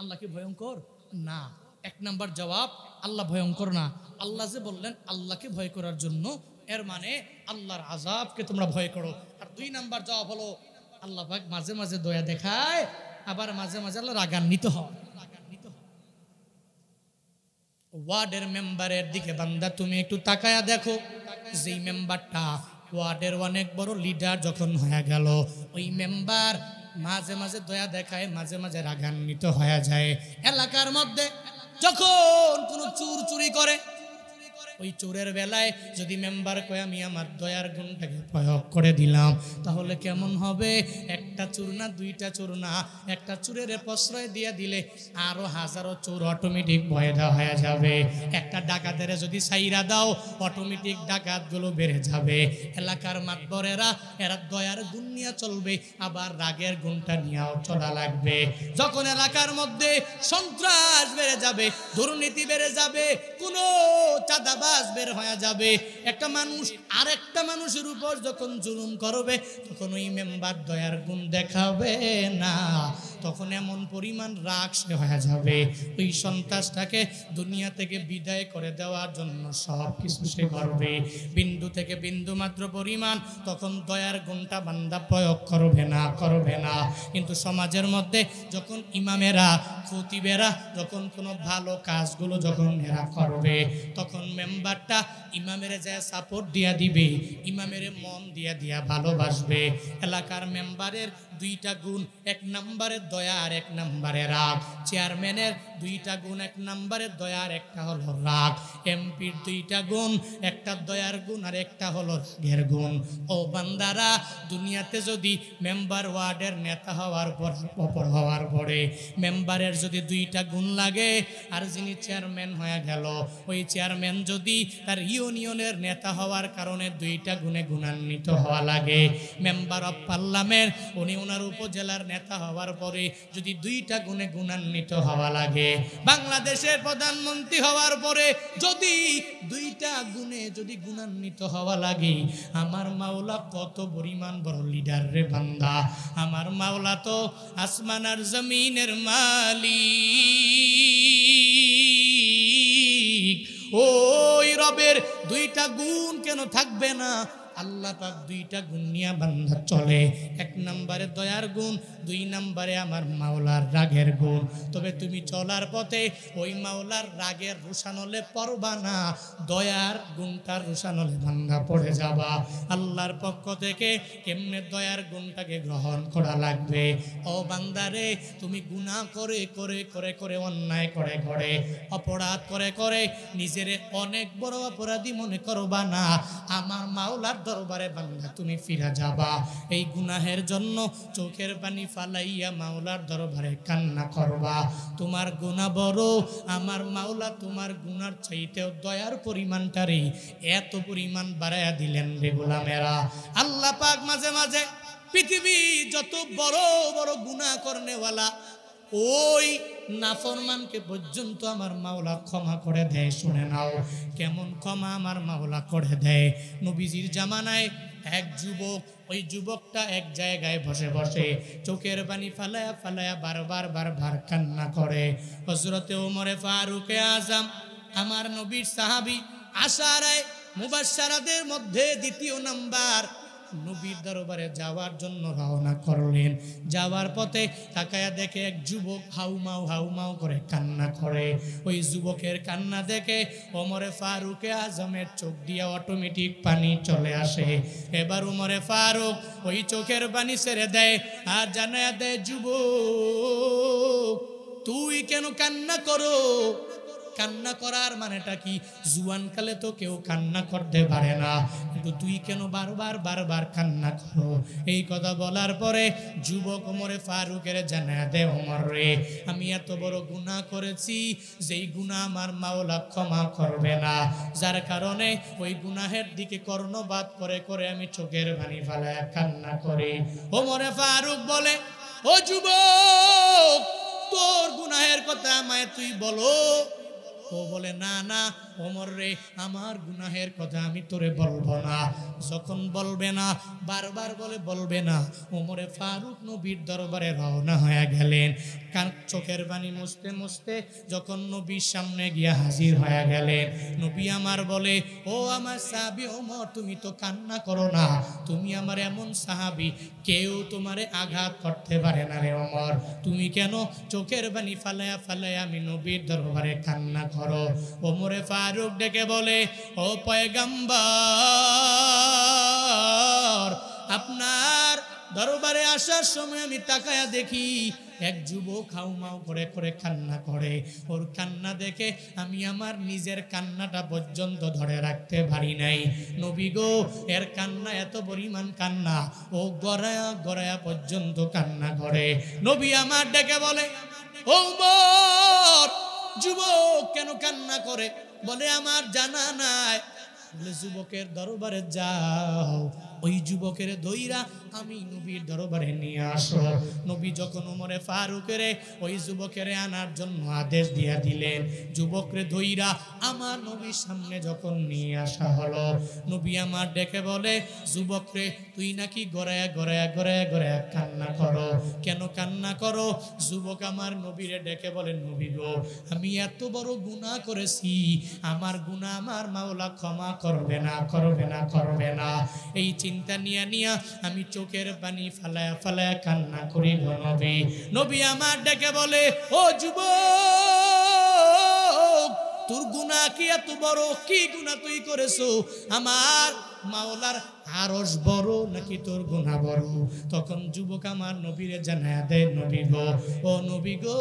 আল্লাহকে ভয়ঙ্কর না। এক নাম্বার জবাব, আল্লাহ ভয়ঙ্কর না। আল্লাহ যে বললেন আল্লাহকে ভয় করার জন্য, এর মানে আল্লাহর আযাবকে তোমরা ভয় করো। আর দুই নাম্বার জবাব হলো, আল্লাহ পাক মাঝে মাঝে দয়া দেখায়, আবার মাঝে মাঝে আল্লাহ রাগান্বিত হয়। ওয়ার্ডের মেম্বারের দিকে বান্দা তুমি একটু তাকায়া দেখো, যেই মেম্বারটা ওয়ার্ডের অনেক বড় লিডার যখন হয়ে গেল, ওই মেম্বার মাঝে মাঝে দয়া দেখায়, মাঝে মাঝে রাগান্বিত হয়ে যায়। এলাকার মধ্যে যখন কোনো চুর চুরি করে, ওই চোরের বেলায় যদি মেম্বার কয় আমি আমার দয়ার গুণটাকে প্রয়োগ করে দিলাম, তাহলে কেমন হবে? একটা চোর না, দুইটা চোর না, একটা চোরের প্রশ্রয় দিয়ে দিলে আরো হাজারো চোর অটোমেটিক ভয় দেওয়া হয়ে যাবে। একটা ডাকাতের যদি সাইরা দাও, অটোমেটিক ডাকাতগুলো বেড়ে যাবে। এলাকার মাতবরেরা এরা দয়ার গুণ নিয়ে চলবে, আবার রাগের গুণটা নিয়েও চলা লাগবে। যখন এলাকার মধ্যে সন্ত্রাস বেড়ে যাবে, দুর্নীতি বেড়ে যাবে, কোনো চাঁদাবাজ বের হয়ে যাবে, একটা মানুষ আরেকটা মানুষের উপর যখন জুলুম করবে, তখন ওই মেম্বার দয়ার গুণ দেখাবে না। তখন এমন পরিমাণ রাগ সে হয়ে যাবে, ওই সন্ত্রাসটাকে দুনিয়া থেকে বিদায় করে দেওয়ার জন্য সব কিছু সে করবে। বিন্দু থেকে বিন্দু মাত্র পরিমাণ তখন দয়ার গুণটা বান্দা প্রয়োগ করবে না। কিন্তু সমাজের মধ্যে যখন ইমামেরা, খতিবেরা যখন কোনো ভালো কাজগুলো যখন এরা করবে, তখন মেম্বার মেম্বারটা ইমামের যায় সাপোর্ট দিয়া দিবে, ইমামের মন দিয়া দিয়া ভালোবাসবে। এলাকার মেম্বারের দুইটা গুণ, এক নম্বরে দয়া আর এক নম্বরে রাগ। চেয়ারম্যানের দুইটা গুণ, এক নম্বরে দয়া আর একটা হলো রাগ। এমপির দুইটা গুণ, একটা দয়ার গুণ আর একটা হলো রাগের গুণ। ও বান্দারা, দুনিয়াতে যদি মেম্বার ওয়ার্ডের নেতা হওয়ার পরে মেম্বারের যদি দুইটা গুণ লাগে, আর যিনি চেয়ারম্যান হয়ে গেল, ওই চেয়ারম্যান যদি তার ইউনিয়নের নেতা হওয়ার কারণে দুইটা গুণে গুণান্বিত হওয়া লাগে, মেম্বার অফ পার্লামেন্ট উনি ওনার উপজেলার নেতা হওয়ার পরে যদি দুইটা গুণে গুণান্বিত হওয়া লাগে, বাংলাদেশের প্রধানমন্ত্রী হওয়ার পরে যদি দুইটা গুণে যদি গুণান্বিত হওয়া লাগে, আমার মাওলা কত পরিমাণ বড় লিডার রে বান্দা। আমার মাওলা তো আসমান আর জমিনের মালিক। ওই রবের দুইটা গুণ কেন থাকবে না? আল্লাহ পাক দুইটা গুণ নিয়ে বান্দা চলে। এক নম্বরে দয়ার গুণ, দুই নম্বরে আমার মাওলার রাগের গুণ। তবে তুমি চলার পথে ওই মাওলার রাগের রোশানলে পড়বা না, দয়ার গুণটার রোশানলে বান্দা পড়ে যাবা। আল্লাহর পক্ষ থেকে কেমনে দয়ার গুণটাকে গ্রহণ করা লাগবে? ও বান্দারে, তুমি গুনাহ করে করে করে করে অন্যায় করে করে অপরাধ করে করে নিজেরে অনেক বড় অপরাধী মনে করবা না। আমার মাওলার দরবারে বান্দা তুমি ফিরে যাবা। এই গুনাহের জন্য চোখের পানি ফালাইয়া মাওলার দরবারে কান্না করবা। তোমার গুনাহ বড়, আমার মাওলা তোমার গুনার চাইতেও দয়ার পরিমাণটারে এত পরিমাণ বাড়াইয়া দিলেন রে গোলামেরা। আল্লাহ পাক মাঝে মাঝে পৃথিবী যত বড় বড় গুনাহ করনেওয়ালা ওই নাফরমানকে পর্যন্ত আমার মাওলা ক্ষমা করে দেয়। শুনে নাও কেমন ক্ষমা আমার মাওলা করে দেয়। নবীজির জামানায় এক যুবক, ওই যুবকটা এক জায়গায় বসে বসে চোখের পানি ফালায়া ফালায়া বারবার কান্না করে। হযরতে ওমরে ফারুকে আজম, আমার নবীর সাহাবী, আশারায়ে মুবাশশারাদের মধ্যে দ্বিতীয় নাম্বার, নবীর দরবারে যাওয়ার জন্য রওনা করলেন। যাওয়ার পথে তাকায়া দেখে এক যুবক হাউমাউ করে কান্না করে। ওই যুবকের কান্না দেখে ওমরে ফারুকে আজমের চোখ দিয়ে অটোমেটিক পানি চলে আসে। এবার ওমরে ফারুক ওই চোখের পানি ছেড়ে দেয় আর জানায়া দেয়, যুবক তুই কেন কান্না করো? কান্না করার মানেটা কি? জুয়ানকালে তো কেউ কান্না করতে পারে না, কিন্তু তুই কেন বারবার কান্না করো? এই কথা বলার পরে যুবক ওমরে ফারুকের জানায়া দে, ওমর রে, আমি এত বড় গুনাহ করেছি যেই গুনাহ আমার মাওলা ক্ষমা করবে না, যার কারণে ওই গুনাহের দিকে কর্ণপাত করে করে আমি চোখের পানি ফেলায় কান্না করি। ওমরে ফারুক বলে, ও যুবক, তোর গুনাহের কথা আমায় তুই বলো। ও বলে, না না ওমর রে, আমার গুনাহের কথা আমি তোরে বলবো না। যখন বলবে না, বারবার বলবে না, ওমরে ফারুক নবীর দরবারে রওনা হয়ে গেলেন। চোখের পানি মুছতে মুছতে যখন নবীর সামনে গিয়া হাজির হয়ে গেলেন, নবী আমার বলে, ও আমার সাহাবী ওমর, তুমি তো কান্না করো না, তুমি আমার এমন সাহাবী কেউ তোমারে আঘাত করতে পারে না রে ওমর, তুমি কেন চোখের পানি ফালায়া ফালায়া আমি নবীর দরবারে কান্না করো? ওমরে ফারুক ডেকে বলে, ও পয়গম্বর, আপনার দরবারে আসার সময় আমি তাকায়া দেখি এক যুবক হাউমাউ করে করে কান্না করে। ওর কান্না দেখে আমি আমার নিজের কান্নাটা পর্যন্ত ধরে রাখতে পারি নাই। নবী গো, এর কান্না এত পরিমাণ কান্না, ও গড়ায়া গড়ায়া পর্যন্ত কান্না করে। নবী আমার ডেকে বলে, ও ওমর, যুবক কেন কান্না করে? বলে, আমার জানা নাই। বলে, যুবকের দরবারে যাও, ওই যুবকের দইরা আমি নবীর দরবারে নিয়ে আসো। নবী যখন ওমরে ফারুকের ওই যুবকের আনার জন্য আদেশ দিয়া দিলেন, যুবকরে দইরা আমার নবীর সামনে যখন নিয়ে আসা হলো, নবী আমার ডেকে বলে, যুবকরে তুই নাকি গড়ায়া গড়ায়া গড়ায়া গড়ায়া কান্না করো, কেন কান্না করো? যুবক আমার নবীরে ডেকে বলে, নবী গো, আমি এত বড় গুনাহ করেছি, আমার গুনাহ আমার মাওলা ক্ষমা করবে না, করবে না, করবে না। এই চিন্তা নিয়া নিয়া আমি চোখের পানি ফালায়া ফালায়া কান্না করি গো নবী। নবী আমার ডেকে বলে, ও যুবক, তোর গুনাহ কি এত বড়? কি গুনাহ তুই করেছো? আমার মাওলার আরশ বড় নাকি তোর গুনাহ বড়? তখন যুবক আমার নবীরে জানায়া দেয়, নবী গো, ও নবী গো,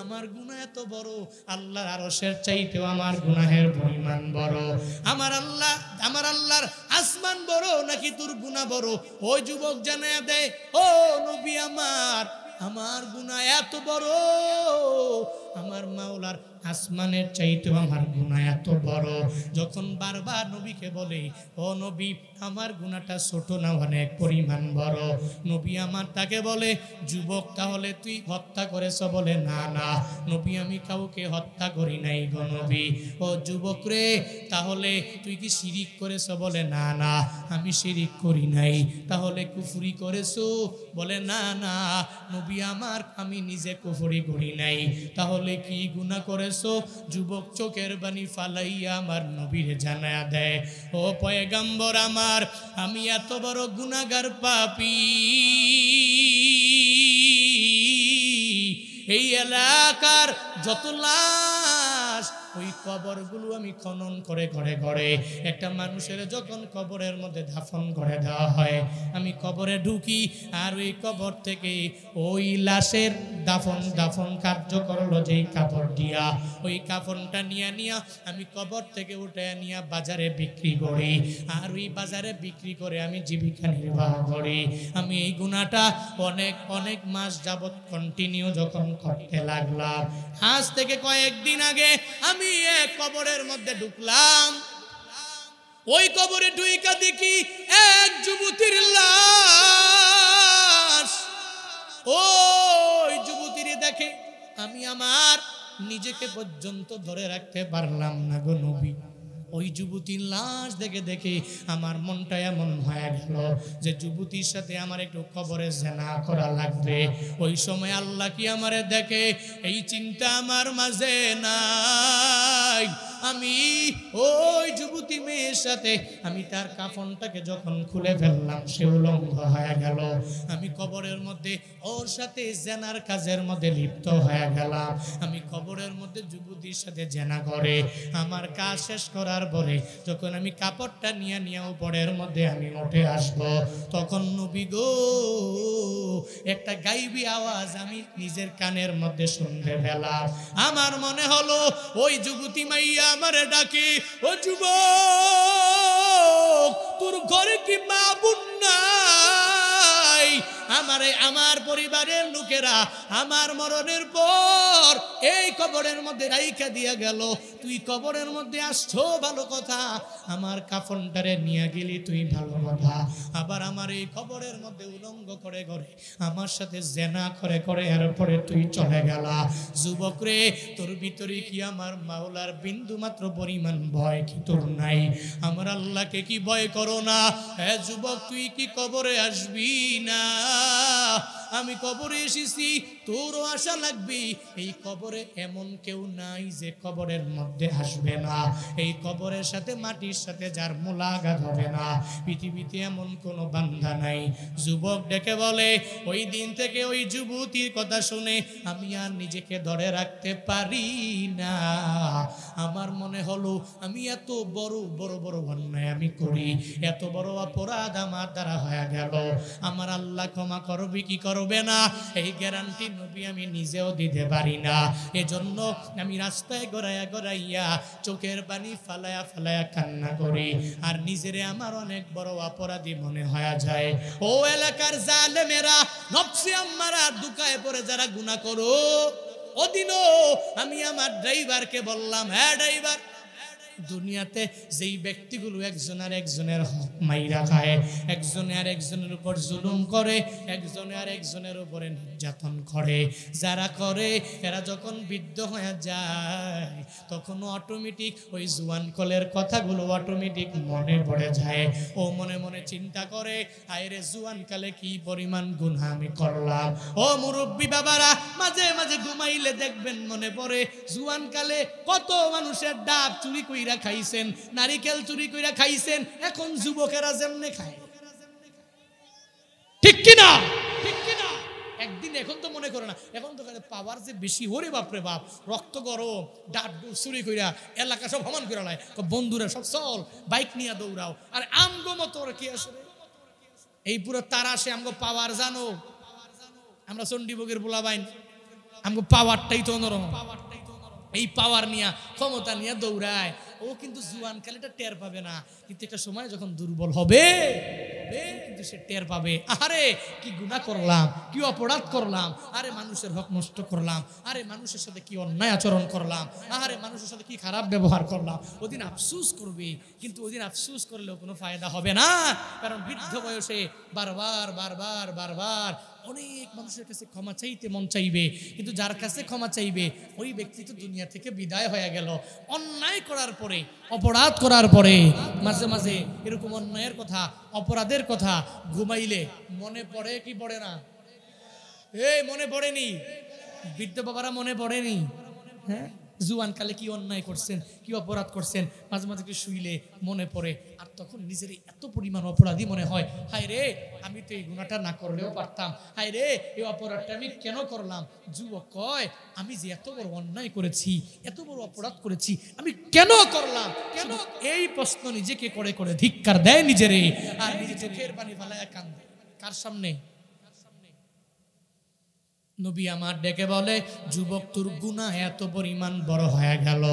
আমার গুনাহ এত বড়, আল্লাহর আরশের চাইতেও আমার গুনাহের পরিমাণ বড়। আমার আল্লাহর আসমান বড় নাকি তোর গুনাহ বড়? ওই যুবক জানায়া দেয়, ও নবী আমার গুনাহ এত বড়, আমার মাওলার আসমানের চাইতেও আমার গুনাহ এত বড়। যখন বারবার নবীকে বলে, ও নবী আমার গুনাহটা ছোট না, অনেক পরিমাণ বড়। নবী আমার তাকে বলে, যুবক তাহলে তুই হত্যা করেছ? বলে না না নবী, আমি কাউকে হত্যা করি নাই গো নবী। ও যুবক রে, তাহলে তুই কি শিরিক করেছ? বলে না না আমি শিরিক করি নাই। তাহলে কুফরি করেছো? বলে না না নবী আমার, আমি নিজে কুফরি করি নাই। তাহলে কি গুনাহ করেছো? যুবক চোখের পানি ফালাইয়া আমার নবীরে জানায়া দেয়, ও পয়গম্বর আমার, আমি এত বড় গুনাহগার পাপী, এই এলাকার যত লাশ ওই কবরগুলো আমি খনন করে ঘরে ঘরে, একটা মানুষের যখন কবরের মধ্যে দাফন করে দেওয়া হয়, আমি কবরে ঢুকি আর ওই কবর থেকে ওই লাশের দাফন কার্য করলো যেই কাপড় দিয়া, ওই কাপড়টা নিয়া আমি কবর থেকে উঠে নিয়ে বাজারে বিক্রি করি, আর ওই বাজারে বিক্রি করে আমি জীবিকা নির্বাহ করি। আমি এই গুনাহটা অনেক মাস যাবত কন্টিনিউ যখন করতে লাগলাম, আজ থেকে কয়েকদিন আগে আমি এক কবরের মধ্যে ঢুকলাম। ওই কবরে ঢুইকা দেখি এক যুবতীর লাশ। ওই যুবতীর দেখে আমি আমার নিজেকে পর্যন্ত ধরে রাখতে পারলাম না গো নবী। ওই যুবতীর লাশ দেখে আমার মনটা এমন হয়ে গেল যে যুবতীর সাথে আমার একটু কবরে জেনা করা লাগবে। ওই সময় আল্লাহ কি আমারে দেখে, এই চিন্তা আমার মাঝে নাই। আমি ওই যুবতী মেয়ের সাথে আমি তার কাফনটাকে যখন খুলে ফেললাম, সে উলঙ্গ হয়ে গেল। আমি কবরের মধ্যে ওর সাথে জেনার কাজের মধ্যে লিপ্ত হয়ে গেলাম। আমি কবরের মধ্যে যুবতীর সাথে জেনা করে আমার কাজ শেষ করার পরে যখন আমি কাপড়টা নিয়ে উপরের মধ্যে আমি উঠে আসব, তখন নবী গো একটা গাইবি আওয়াজ আমি নিজের কানের মধ্যে শুনতে পেলাম। আমার মনে হলো ওই যুবতী মাইয়া আমারে ডাকে, ও যুবক, তোর ঘরে কি মা বোন নাই? আমার পরিবারের লোকেরা আমার মরণের পর এই কবরের মধ্যে রাইখা দিয়া গেল। তুই কবরের মধ্যে আসছো ভালো কথা, আমার কাফনটারে নিয়ে গেলি তুই ভালো কথা, আবার আমার এই কবরের মধ্যে উলঙ্গ করে আমার সাথে জেনা করে এরপরে তুই চলে গেলা। যুবক রে, তোর ভিতরে কি আমার মাওলার বিন্দু মাত্র পরিমাণ ভয় কি তোর নাই? আমার আল্লাহকে কি ভয় করো না? হ্যাঁ যুবক, তুই কি কবরে আসবি না? আমি কবরে এসেছি, তোরও আশা লাগবে। এই কবরে এমন কেউ নাই যে কবরের মধ্যে আসবে না। এই কবরের সাথে মাটির সাথে যার মোলাকাত হবে না, পৃথিবীতে এমন কোনো বান্দা নাই। যুবক ডেকে বলে, ওই দিন থেকে ওই যুবতীর কথা শুনে আমি আর নিজেকে ধরে রাখতে পারি না। আমার মনে হলো আমি এত বড় অন্যায় আমি করি, এত বড় অপরাধ আমার দ্বারা হয়ে গেল, আমার আল্লাহ ক্ষমা করবে কি করবে না এই গ্যারান্টি নবী আমি নিজেও দিতে পারি না। এজন্য আমি রাস্তায় গড়াইয়া চোখের পানি ফালায়া কান্না করি, আর নিজেরে আমার অনেক বড় অপরাধী মনে হয়ে যায়। ও এলাকার জালেমেরা, নফসে আম্মারা, দুকায় পড়ে যারা গুনাহ করো, ওদিনও আমি আমার ড্রাইভারকে বললাম, হ্যাঁ ড্রাইভার, দুনিয়াতে যেই ব্যক্তিগুলো একজন আর একজনের হক মাইরা খায়, একজনে আর একজনের উপর জুলুম করে, একজনে আর একজনের উপরে নির্যাতন করে, যারা করে এরা যখন বৃদ্ধ হয়ে যায় তখন অটোমেটিক ওই জুয়ান কলের কথাগুলো অটোমেটিক মনে পড়ে যায়। ও মনে মনে চিন্তা করে, আইরে জুয়ান কালে কি পরিমাণ গুনাহ আমি করলাম। ও মুরব্বী বাবারা, মাঝে মাঝে ঘুমাইলে দেখবেন মনে পড়ে জুয়ান কালে কত মানুষের ডাব চুরি কইরা খাইছেন, নারিকেল চুরি কইরা খাইছেন, এখন যুবকেরা যেমনে খায়, ঠিক কিনা? একদিন এখন তো মনে করে না, এখন তো পাওয়ার যে বেশি, ওরে বাপরে বাপ, রক্ত গরম, ডাট চুরি কইরা এলাকা সব সমান করে লাই, বন্ধুরা সব চল বাইক নিয়ে দৌড়াও। আর আমগো মতো ওরা কি আসলে এই পুরো তারা সে আমগো পাওয়ার জানো, আমরা চণ্ডীভোগের বোলা বাইন, আমগো পাওয়ারটাই তো অন্যরকম। এই পাওয়ার নিয়ে ক্ষমতা নিয়ে দৌড়ায় ও, কিন্তু জুয়ান কালে টের পাবে না, কিন্তু একটা সময় যখন দুর্বল হবে কিন্তু সে টের পাবে, আরে কি গুনাহ করলাম, কি অপরাধ করলাম, আরে মানুষের হক নষ্ট করলাম, আরে মানুষের সাথে কি অন্যায় আচরণ করলাম, আরে মানুষের সাথে কি খারাপ ব্যবহার করলাম। ওদিন আফসোস করবে, কিন্তু ওদিন আফসোস করলেও কোনো ফায়দা হবে না, কারণ বৃদ্ধ বয়সে বারবার বারবার বারবার অনেক মানুষের কাছে ক্ষমা চাইতে মন চাইবে, কিন্তু যার কাছে ক্ষমা চাইবে ওই ব্যক্তি তো দুনিয়া থেকে বিদায় হয়ে গেল। অন্যায় করার পরে, অপরাধ করার পরে মাঝে মাঝে এরকম অন্যায়ের কথা, অপরাধের কথা ঘুমাইলে মনে পড়ে কি পড়ে না? এই মনে পড়েনি? বৃদ্ধ বাবারা মনে পড়েনি? হ্যাঁ, জুয়ান কালে কি অন্যায় করছেন, কি অপরাধ করছেন, মাঝে মাঝে কি শুইলে মনে পড়ে, আর তখন নিজের এত পরিমাণ অপরাধী মনে হয়, হায় রে আমি তো এই গুনাহটা না করলেও পারতাম, হায় রে এই অপরাধটা আমি কেন করলাম। যুবক কয় আমি যে এত বড় অন্যায় করেছি, এত বড় অপরাধ করেছি, আমি কেন করলাম, কেন? এই প্রশ্ন নিজেকে করে করে ধিক্কার দেয় নিজেরে, আর নিজে চোখের পানি ফালায় কান্দে। কার সামনে? নবী আমার ডেকে বলে, যুবক তোর গুনাহ এত পরিমাণ বড় হয়ে গেল,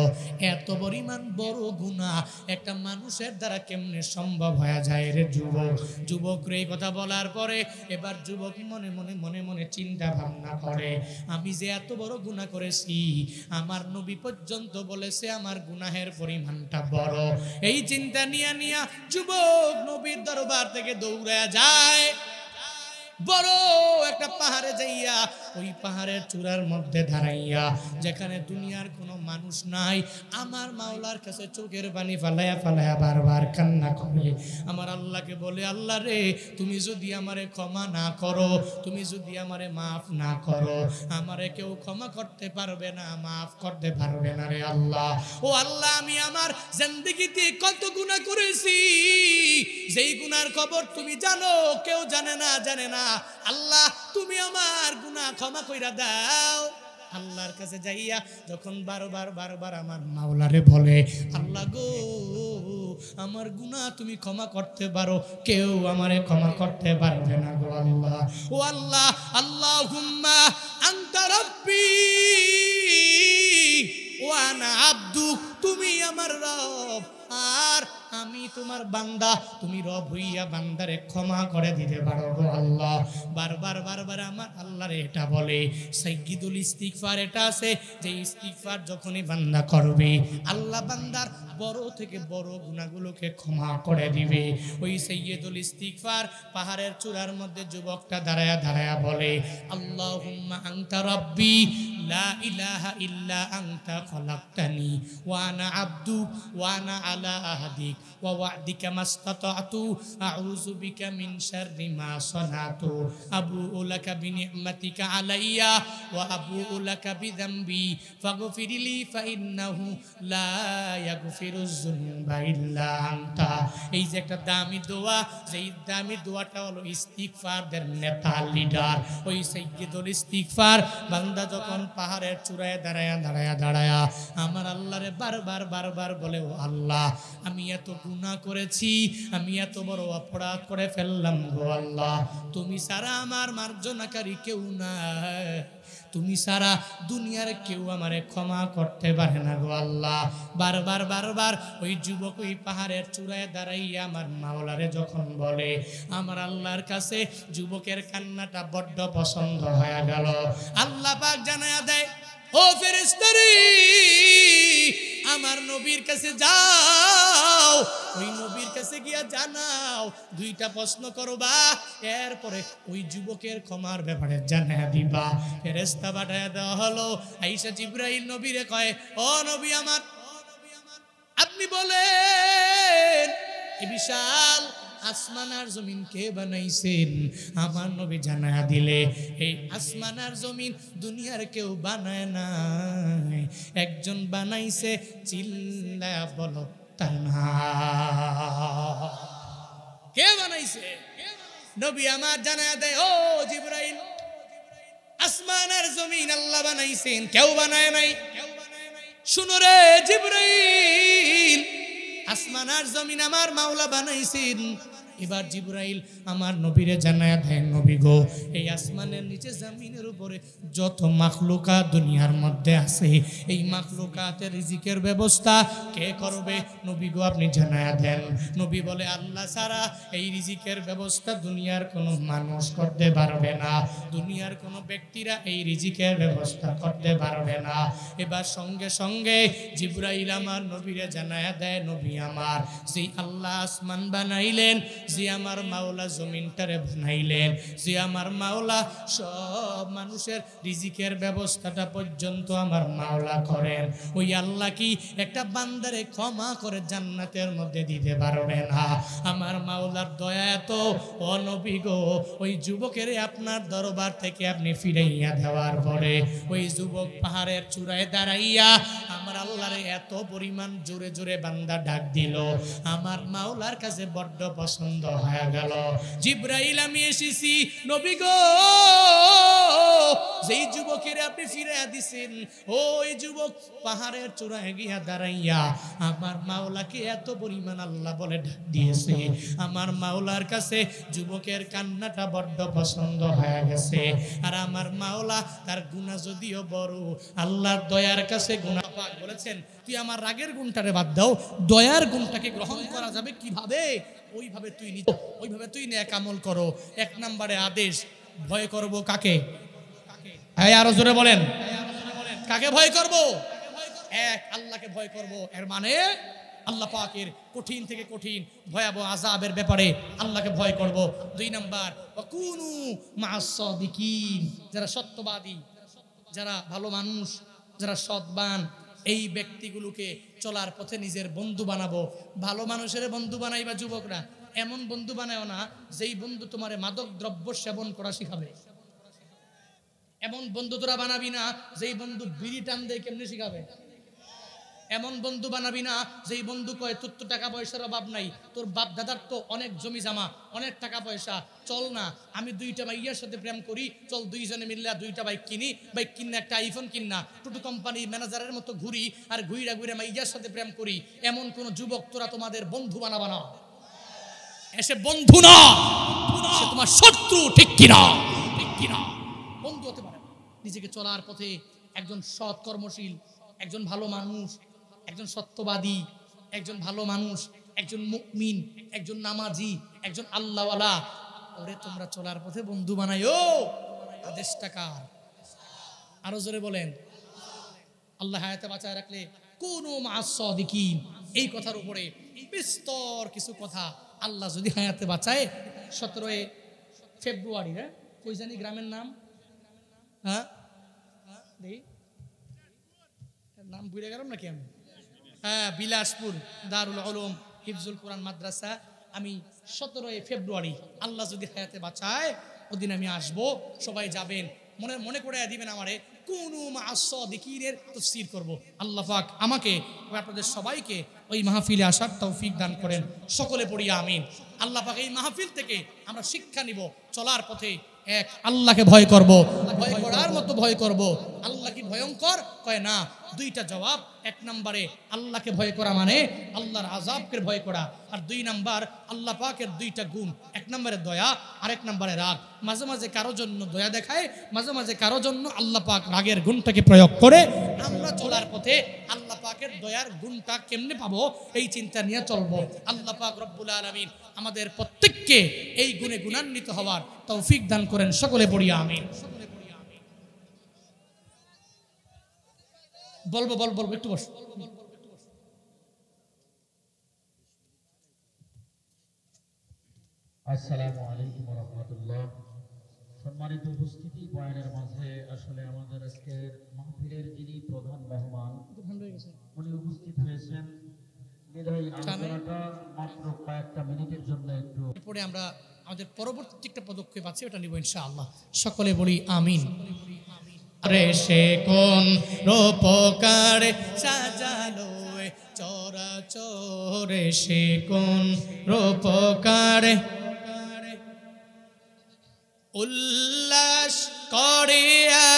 এত পরিমাণ বড় গুনাহ একটা মানুষের দ্বারা কেমনে সম্ভব হয়ে যায় রে যুবক। যুবক রে এই কথা বলার পরে এবার যুবক মনে মনে মনে মনে চিন্তা ভাবনা করে, আমি যে এত বড় গুনাহ করেছি, আমার নবী পর্যন্ত বলেছে আমার গুনাহের পরিমাণটা বড়। এই চিন্তা নিয়া নিয়া যুবক নবীর দরবার থেকে দৌড়ায়া যায়, বড় একটা পাহাড়ে যাইয়া ওই পাহাড়ের চূড়ার মধ্যে দাঁড়াইয়া, যেখানে দুনিয়ার কোনো মানুষ নাই, আমার মাওলার কাছে চোখের পানি ফালাইয়া ফালাইয়া বারবার কান্না করে আমার আল্লাহকে বলে, আল্লাহ রে তুমি যদি আমারে ক্ষমা না করো, তুমি যদি আমারে মাফ না করো, আমারে কেউ ক্ষমা করতে পারবে না, মাফ করতে পারবে না রে আল্লাহ। ও আল্লাহ, আমি আমার জিন্দেগিতে কত গুনাহ করেছি, যেই গুনার খবর তুমি জানো, কেউ জানে না, জানে না। আল্লাহ তুমি আমার গুনাহ ক্ষমা কইরা দাও। আল্লাহর কাছে যাইয়া যখন বারবার বারবার আমার মাওলারে বলে, আল্লাহ গো আমার গুনাহ তুমি ক্ষমা করতে পারো, কেউ আমারে ক্ষমা করতে পারবে না গো আল্লাহ। ও আল্লাহ, আল্লাহুম্মা আনতা রাব্বি ওয়া আনা আবদুক, তুমি আমার রব আর আমি তোমার বান্দা, তুমি রব হইয়া বান্দারে ক্ষমা করে দিতে পারো গো আল্লাহ। বারবার বারবার আমার আল্লাহরে এটা বলে। সাইয়্যিদুল ইস্তিগফার এটা আছে যে ইস্তিগফার যখনই বান্দা করবে, আল্লাহ বান্দার বড় থেকে বড় গুনাহগুলোকে ক্ষমা করে দিবে। ওই সাইয়্যিদুল ইস্তিগফার পাহাড়ের চূড়ার মধ্যে যুবকটা দাঁড়ায়া দাঁড়ায়া বলে, আল্লাহুম্মা আনতা রাব্বি লা ইলাহা ইল্লা আনতা খালাকতানি ওয়া আনা আবদুক ওয়া আনা আলা আহদিক ওয়া ওয়া'দিকা মাসতাতু আউযু বিকা মিন শাররি মা সানাতু আবুউ লাকা বিনি'মাতিকা আলাইয়া ওয়া আবুউ লাকা বিযামবি ফাগফিরলি ফাইন্নাহু লা ইয়াগফিরুয যুনুবা ইল্লা আনতা। এই যে একটা দামি দোয়া, যেই দামি দোয়াটা হলো ইস্তিগফারদের নেতা, লিডার, ওই সাইয়্যিদুল ইস্তিগফার বান্দা যখন পাহাড়ের চূড়ায় দাঁড়ায়া দাঁড়ায়া দাঁড়ায়া আমার আল্লাহরে বারবার বারবার বলে, ও আল্লাহ আমি এত গুনাহ করেছি, আমি এত বড় অপরাধ করে ফেললাম গো আল্লাহ, তুমি ছাড়া আমার মার্জনাকারী কেউ নাই, তুমি ছাড়া দুনিয়ার কেউ আমারে ক্ষমা করতে পারে না গো আল্লাহ। বারবার বারবার ওই যুবক ওই পাহাড়ের চূড়ায় দাঁড়াইয়া আমার মাওলারে যখন বলে, আমার আল্লাহর কাছে যুবকের কান্নাটা বড্ড পছন্দ হয়ে গেল। আল্লাহ পাক জানায়া দেয়, ও ফেরেশতারে আমার নবীর কাছে যাও, ওই নবীর কাছে গিয়া জানাও, দুইটা প্রশ্ন করবা, এরপরে ওই যুবকের ক্ষমার ব্যাপারে জানায়া দিবা। ফেরেশতা পাঠায়া দেওয়া হলো। আয়েশা জিবরাইল নবীরে কয়, ও নবী আমার, আপনি বলেন এই বিশাল আসমান আর জমিন কে বানাইছেন? আমার নবী জানায়া দিলে, এই আসমান আর জমিন দুনিয়ার কেউ বানায় নাই, একজন বানাইছে, চিল্লায়া বলো তার নাম। কে বানাইছে? নবী আমার জানায়া দেয়, ও জিবরাইল আসমান আর জমিন আল্লাহ বানাইছেন, কেউ বানায় নাই। শুনো রে জিবরাইল, আসমান আর জমিন আমার মাওলা বানাইছেন। এবার জিবরাইল আমার নবীরে জানায়া দেন, নবী গো, এই আসমানের নিচে জমিনের উপরে যত মাখলুকাত দুনিয়ার মধ্যে আছে, এই মাখলুকাতের রিজিকের ব্যবস্থা কে করবে? নবী গো আপনি জানায়া দেন। নবী বলে, আল্লাহ ছাড়া এই রিজিকের ব্যবস্থা দুনিয়ার কোনো মানুষ করতে পারবে না, দুনিয়ার কোনো ব্যক্তিরা এই রিজিকের ব্যবস্থা করতে পারবে না। এবার সঙ্গে সঙ্গে জিবরাইল আমার নবীরে জানায়া দেয়, নবী আমার, যে আল্লাহ আসমান বানাইলেন, যে আমার মাওলা জমিনটারে বানাইলেন, যে আমার মাওলা সব মানুষের রিজিকের ব্যবস্থাটা পর্যন্ত আমার মাওলা করেন, ওই আল্লাহ কি একটা বান্দারে ক্ষমা করে জান্নাতের মধ্যে দিতে পারবে না? আমার মাওলার দয়া এত, ও নবী গো, ওই যুবকের আপনার দরবার থেকে আপনি ফিরাইয়া দেওয়ার পরে ওই যুবক পাহাড়ের চূড়ায় দাঁড়াইয়া আমার আল্লাহরে এত পরিমাণ জোরে জোরে বান্দা ডাক দিল, আমার মাওলার কাছে বড্ড পছন্দ হয়ে গেল। জিবরাইল আমি এসেছি নবী গো, যেই যুবকের আপনি ফিরাইয়া দিছেন, ওই যুবক পাহাড়ের চূড়ায় গিয়া দাঁড়াইয়া আমার মাওলাকে এত পরিমাণ আল্লাহ বলে ডাক দিয়েছে, আমার মাওলার কাছে যুবকের কান্নাটা বড্ড পছন্দ হয়ে গেছে। আর আমার মাওলা তার গুনাহ যদিও বড়, আল্লাহর দয়ার কাছে গুনাহ পাক বলেছেন, তুই আমার রাগের গুণটারে বাদ দাও, দয়ার গুণটাকে গ্রহণ করা যাবে কিভাবে? ওইভাবে তুই নেক আমল করো। এক নম্বরে আদেশ, ভয় করব কাকে? আরো জোরে বলেন, কাকে ভয় করব? এক, আল্লাহকে ভয় করব। এর মানে আল্লাহ পাকের কঠিন থেকে কঠিন ভয়াবহ আযাবের ব্যাপারে আল্লাহকে ভয় করব। দুই নাম্বার, ওয়াকুনু মা'আস সাদিকিন, যারা সত্যবাদী, যারা ভালো মানুষ, যারা সৎবান, এই ব্যক্তিগুলোকে চলার পথে নিজের বন্ধু বানাবো। ভালো মানুষের বন্ধু বানাইবা যুবকরা, এমন বন্ধু বানায়ও না যেই বন্ধু তোমারে মাদক দ্রব্য সেবন করা শিখাবে। এমন বন্ধু তোরা বানাবি না যেই বন্ধু বিড়ি টান দিয়ে কেমনে শিখাবে। এমন বন্ধু বানাবি না যেই বন্ধু কয় তোর তো টাকা পয়সার অভাব নাই, তোর বাপ দাদার তো অনেক জমি জমা, অনেক টাকা পয়সা, চল না আমি দুইটা মাইয়ার সাথে প্রেম করি, চল দুইজনে মিললে দুইটা বাইক কিনি, বাইক কিনে একটা আইফোন কিনা, টুটু কোম্পানি ম্যানেজারের মতো ঘুরি আর ঘুইরা ঘুরে মাইয়ার সাথে প্রেম করি। এমন কোন যুবক তোরা তোমাদের বন্ধু বানাবা না। এসে বন্ধু না, সে তোমার শত্রু, ঠিক কিনা? ঠিক কিনা? বন্ধু হতে পারে। নিজেকে চলার পথে একজন সৎ কর্মশীল, একজন ভালো মানুষ, একজন সত্যবাদী, একজন ভালো মানুষ, একজন মুমিন, একজন নামাজি, একজন আল্লাহওয়ালা, ওরে তোমরা চলার পথে বন্ধু বানাইও। আদেশটা কার? আরো জোরে বলেন। আল্লাহ হায়াতে বাঁচায় রাখলে কুনু মা'আস সাদিকিন, এই কথার উপরে বিস্তর কিছু কথা আল্লাহ যদি হায়াতে বাঁচায়। 17 ফেব্রুয়ারি, হ্যাঁ, কই জানি গ্রামের নাম, হ্যাঁ নাম ভুলে গেলাম নাকি আমি, হ্যাঁ বিলাসপুর দারুল উলুম হিফজুল কোরআন মাদ্রাসা। আমি 17 ফেব্রুয়ারি আল্লাহ যদি হায়াতে বাঁচায় ওদিন আমি আসবো, সবাই যাবেন, মনে মনে করে দিবেন আমারে, কুনু মা'আস সাদিকিনের তাফসীর করব। আল্লাহ পাক আমাকে আপনাদের সবাইকে ওই মাহফিলে আসার তৌফিক দান করেন, সকলে পড়ি আমিন। আল্লাহ পাক এই মাহফিল থেকে আমরা শিক্ষা নিব, চলার পথে এক, আল্লাহকে ভয় করব, ভয় করার মতো ভয় করব। আল্লাহ কি ভয়ঙ্কর? কয় না। দুইটা জবাব, এক নম্বরে আল্লাহকে ভয় করা মানে আল্লাহর আযাবকে ভয় করা, আর দুই নাম্বার আল্লাহ পাকের দুইটা গুণ, এক নম্বরে দয়া, আরেক নম্বরে রাগ। মাঝে মাঝে কারো জন্য দয়া দেখায়, মাঝে মাঝে কারো জন্য আল্লাহ পাক রাগের গুণটাকে প্রয়োগ করে। আমরা চলার পথে আল্লাহ পাকের দয়ার গুণটা কেমনে পাবো এই চিন্তা নিয়ে চলবো। আল্লাহ পাক রব্বুল আলামিন আমাদের প্রত্যেককে এই গুণে গুণান্বিত হওয়ার তৌফিক দান করেন, সকলে পড়ি আমিন। বলবো একটু বস। আসসালামু আলাইকুম ওয়া রাহমাতুল্লাহ। সম্মানিত উপস্থিতি, বয়ানের মাঝে আসলে আমাদের আজকের মাহফিলের যিনি প্রধান মেহমান উনি উপস্থিত হয়েছেন। বিদায়ী আলোচনাটা মাত্র কয়েকটা মিনিটের জন্য একটু পরে আমরা আমাদের পরবর্তী একটা পদক্ষেপ আছে, ওটা নিব ইনশাআল্লাহ। সকলে বলি আমিন। আরে সে কোন রূপকার সাজালো চরাচরে, সে কোন রূপকার উল্লাস করে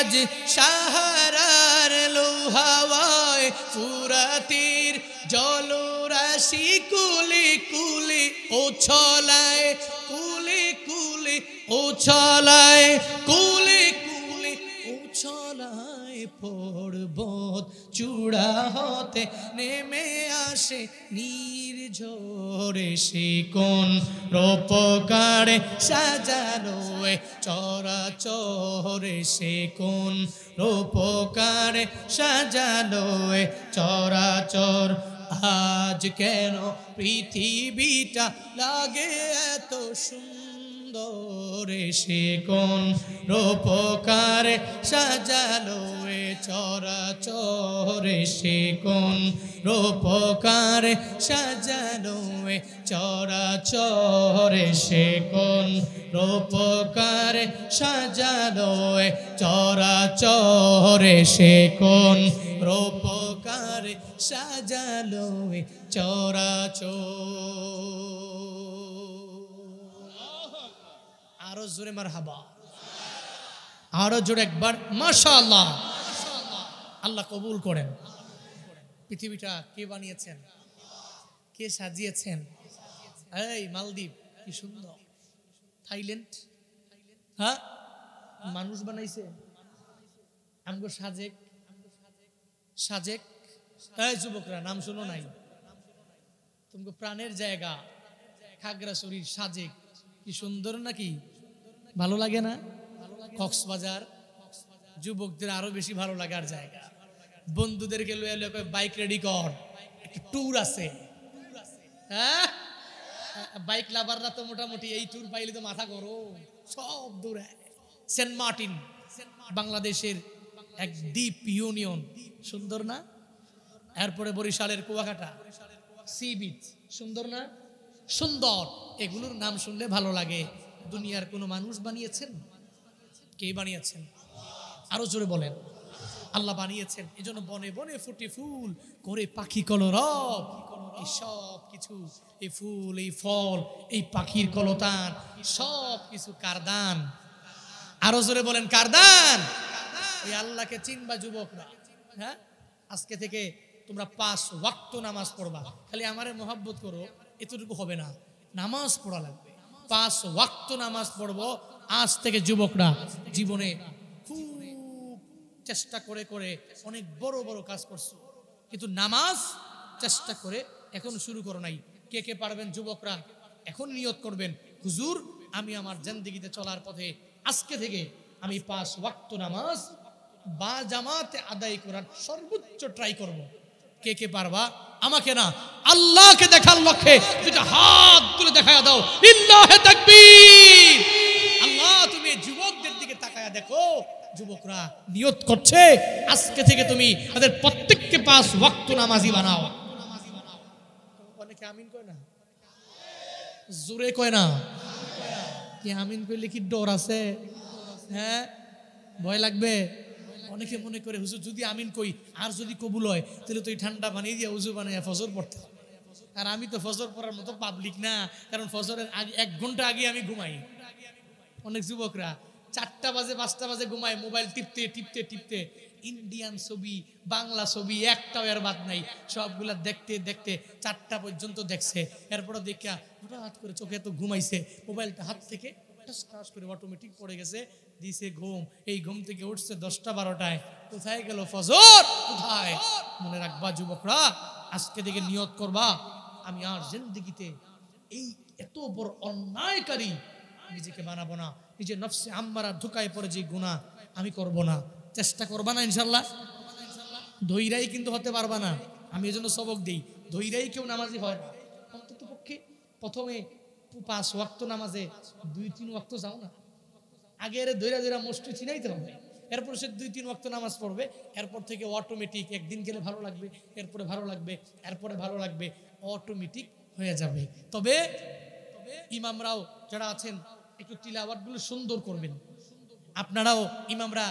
আজ সাহারার লোহাওয়ায় ফুরাতের জলরাশি কুলি কুলি ওছলায় কুলি কুলি ওছলায় কুলি কুলি ওছলায় পর্বত চূড়া হতে নেমে আসে নির্ঝরে সে কোন রূপকারে সাজানো চরাচরে সে কোন রূপকারে সাজানো চরাচর আজ কেন পৃথিবীটা লাগে এত সুন্দর সে কোন রূপকারে সাজানো চরাচরে সে কোন রূপকারে সাজানো চরাচরে সে কোন রূপকারে সাজানো চরাচরে সে কোন রূপকারে সাজানো চরাচর। আরো জোরে মারহাবা, আরো জোরে একবার মাশাআল্লাহ। আল্লাহ কবুল করেন। পৃথিবীটা কে বানিয়েছেন? কে সাজিয়েছেন? এই মালদ্বীপ কি সুন্দর, থাইল্যান্ড হ্যাঁ মানুষ বানাইছে। আমগো সাজেক সাজেক, এই যুবকরা নাম শুনো নাই? তোমাকে প্রাণের জায়গা খাগড়াছড়ি সাজেক কি সুন্দর নাকি? ভালো লাগে না? কক্সবাজার যুবকদের আরো বেশি ভালো লাগার জায়গা। বন্ধুদেরকে লয়ে লয়ে বাইক রেডি কর, একটা ট্যুর আছে। হ্যাঁ বাইক লাভাররা তো মোটামুটি এই ট্যুর পাইলে তো মাথা গরম, সব দূরে। সেন্ট মার্টিন বাংলাদেশের এক দ্বীপ ইউনিয়ন, সুন্দর না? এরপরে বরিশালের কুয়াকাটা সি বিচ, সুন্দর না? সুন্দর। এগুলোর নাম শুনলে ভালো লাগে। দুনিয়ার কোনো মানুষ বানিয়েছেন? কে বানিয়েছেন? আরো জোরে বলেন। আল্লাহ বানিয়েছেন। এজন্য বনে বনে ফুটে ফুল করে পাখি কলরব। এই সব কিছু, এই ফুল, এই ফল, এই পাখির কলতান, সব কিছু কার দান? আরো জোরে বলেন কার দান? এই আল্লাহকে চিনবা যুবকরা। হ্যাঁ আজকে থেকে তোমরা 5 ওয়াক্ত নামাজ পড়বা। খালি আমারে মোহাব্বত করো এতটুকু হবে না, নামাজ পড়া লাগবে। 5 ওয়াক্ত নামাজ পড়বো আজ থেকে যুবকরা। জীবনে খুব চেষ্টা করে করে অনেক বড় বড় কাজ করছো, কিন্তু নামাজ চেষ্টা করে এখন শুরু করো নাই। কে কে পারবেন যুবকরা এখন নিয়ত করবেন, হুজুর আমি আমার জিন্দেগিতে চলার পথে আজকে থেকে আমি 5 ওয়াক্ত নামাজ বা জামাতে আদায় করার সর্বোচ্চ ট্রাই করব। কে কে পারবা? আমাকে না, আল্লাহকে দেখার লক্ষ্যে দুটো হাত তুলে দেখায়া দাও। লিল্লাহি তাকবীর। আল্লাহ তুমি যুবকদের দিকে তাকায়া দেখো, যুবকরা নিয়ত করছে আজকে থেকে তুমি তাদের প্রত্যেককে 5 ওয়াক্ত নামাজি বানাও। অনেকে আমিন কয় না, জোরে কয় না। কি আমিন কইলে কি ডর আছে? হ্যাঁ ভয় লাগবে। অনেকে মনে করে হুজুর যদি আমিন কই আর যদি কবুল হয় তাহলে তো এই ঠান্ডা বানিয়ে দিয়ে উজু বানিয়ে ফজর পড়তে হবে। আর আমি তো ফজর পড়ার মতো পাবলিক না, কারণ ফজরের আগে 1 ঘন্টা আগে আমি ঘুমাই। অনেক যুবকরা 4টা বাজে 5টা বাজে ঘুমায়, মোবাইল টিপতে টিপতে টিপতে। ইন্ডিয়ান ছবি, বাংলা ছবি একটাও এর বাদ নাই। সবগুলা দেখতে দেখতে 4টা পর্যন্ত দেখছে। এরপরে দেখা হঠাৎ করে চোখে তো ঘুমাইছে, মোবাইলটা হাত থেকে টাস করে অটোমেটিক পড়ে গেছে, দিছে ঘুম। এই ঘুম থেকে উঠছে 10টা 12টায়। কোথায় গেল ফজর? কোথায়? মনে রাখবা যুবকরা, আজকে থেকে নিয়ত করবা আমি আর জিন্দেগিতে এই এত বড় অন্যায়কারী নিজেকে বানাবো না। নিজের নফসে আম্মারা ধোকায় পড়ে যে গুনাহ আমি করব না। চেষ্টা করবা না ইনশাল্লাহ? ধৈরাই কিন্তু হতে পারবা না। আমি এজন্য সবক দেই, ধৈরাই কেউ নামাজি হয় না। অন্তত পক্ষে প্রথমে 5 ওয়াক্ত নামাজে 2-3 ওয়াক্ত যাও না। আগে এর ধৈরা ধৈরা মুষ্টি চিনাইতে হবে, এরপর সে 2-3 ওয়াক্ত নামাজ পড়বে। এরপর থেকে অটোমেটিক একদিন গেলে ভালো লাগবে, এরপরে ভালো লাগবে, এরপরে ভালো লাগবে, অটোমেটিক হয়ে যাবে। তবে ইমামরাও যারা আছেন একটু তিলাওয়াতগুলো সুন্দর করবেন। আপনারাও ইমামরা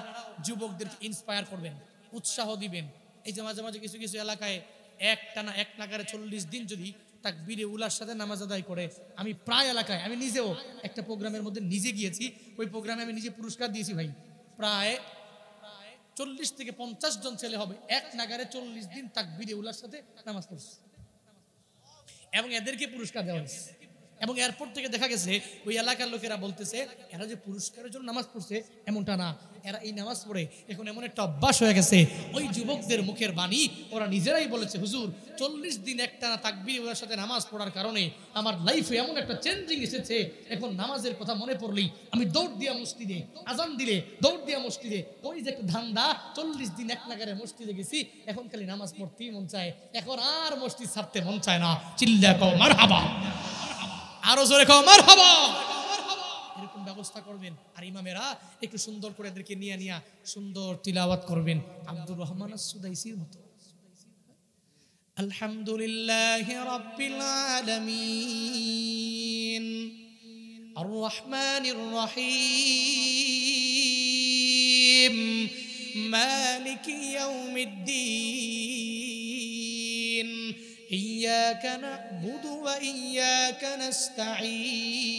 যুবকদেরকে ইন্সপায়ার করবেন, উৎসাহ দিবেন। এই যে মাঝে মাঝে কিছু কিছু এলাকায় একটানা এক নাগারে 40 দিন যদি তাকবীরে উলার সাথে নামাজ আদায় করে, আমি প্রায় এলাকায়, আমি নিজেও একটা প্রোগ্রামের মধ্যে নিজে গিয়েছি, ওই প্রোগ্রামে আমি নিজে পুরস্কার দিয়েছি ভাই। প্রায় 40 থেকে 50 জন ছেলে হবে, এক নাগারে 40 দিন তাকবীরে উলার সাথে নামাজ পড়ছে, এবং এদেরকে পুরস্কার দেওয়া হয়েছে। এবং এরপর থেকে দেখা গেছে ওই এলাকার লোকেরা বলতেছে এরা যে পুরস্কারের জন্য নামাজ পড়ছে এমনটা না, এরা এই নামাজ পড়ে এখন এমন একটা অভ্যাস হয়ে গেছে। ওই যুবকদের মুখের বাণী ওরা নিজেরাই বলেছে, হুজুর 40 দিন একটানা তাকবীর ওর সাথে নামাজ পড়ার কারণে আমার লাইফে এমন একটা চেঞ্জিং এসেছে, এখন নামাজের কথা মনে পড়লেই আমি দৌড় দিয়া মসজিদে, আজান দিলে দৌড় দিয়া মসজিদে, ওই যে একটা ধান্দা 40 দিন এক নাগারে মসজিদে গেছি, এখন খালি নামাজ পড়তেই মন চায়, এখন আর মসজিদ ছাড়তে মন চায় না। চিল্লা কও মারহাবা, আরো জোরে কও মারহাবা। এরকম ব্যবস্থা করবেন। আর ইমামেরা একটু সুন্দর করে এদেরকে নিয়ে নিয়ে সুন্দর তিলাওয়াত করবেন আব্দুর রহমান আস-সুদাইসির মতো। আলহামদুলিল্লাহি রাব্বিল আলামিন আর রহমানির রহিম মালিকি ইয়াউমিদ্দিন إياك نعبد وإياك نستعين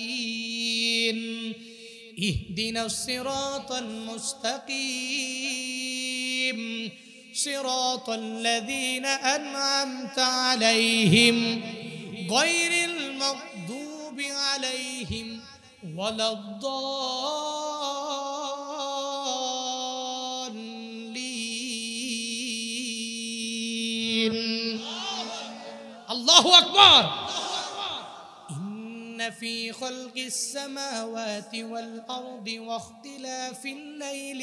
اهدنا الصراط المستقيم صراط الذين أنعمت عليهم غير المغضوب عليهم ولا الضالين الله أكبر إن في خلق السماوات والأرض واختلاف الليل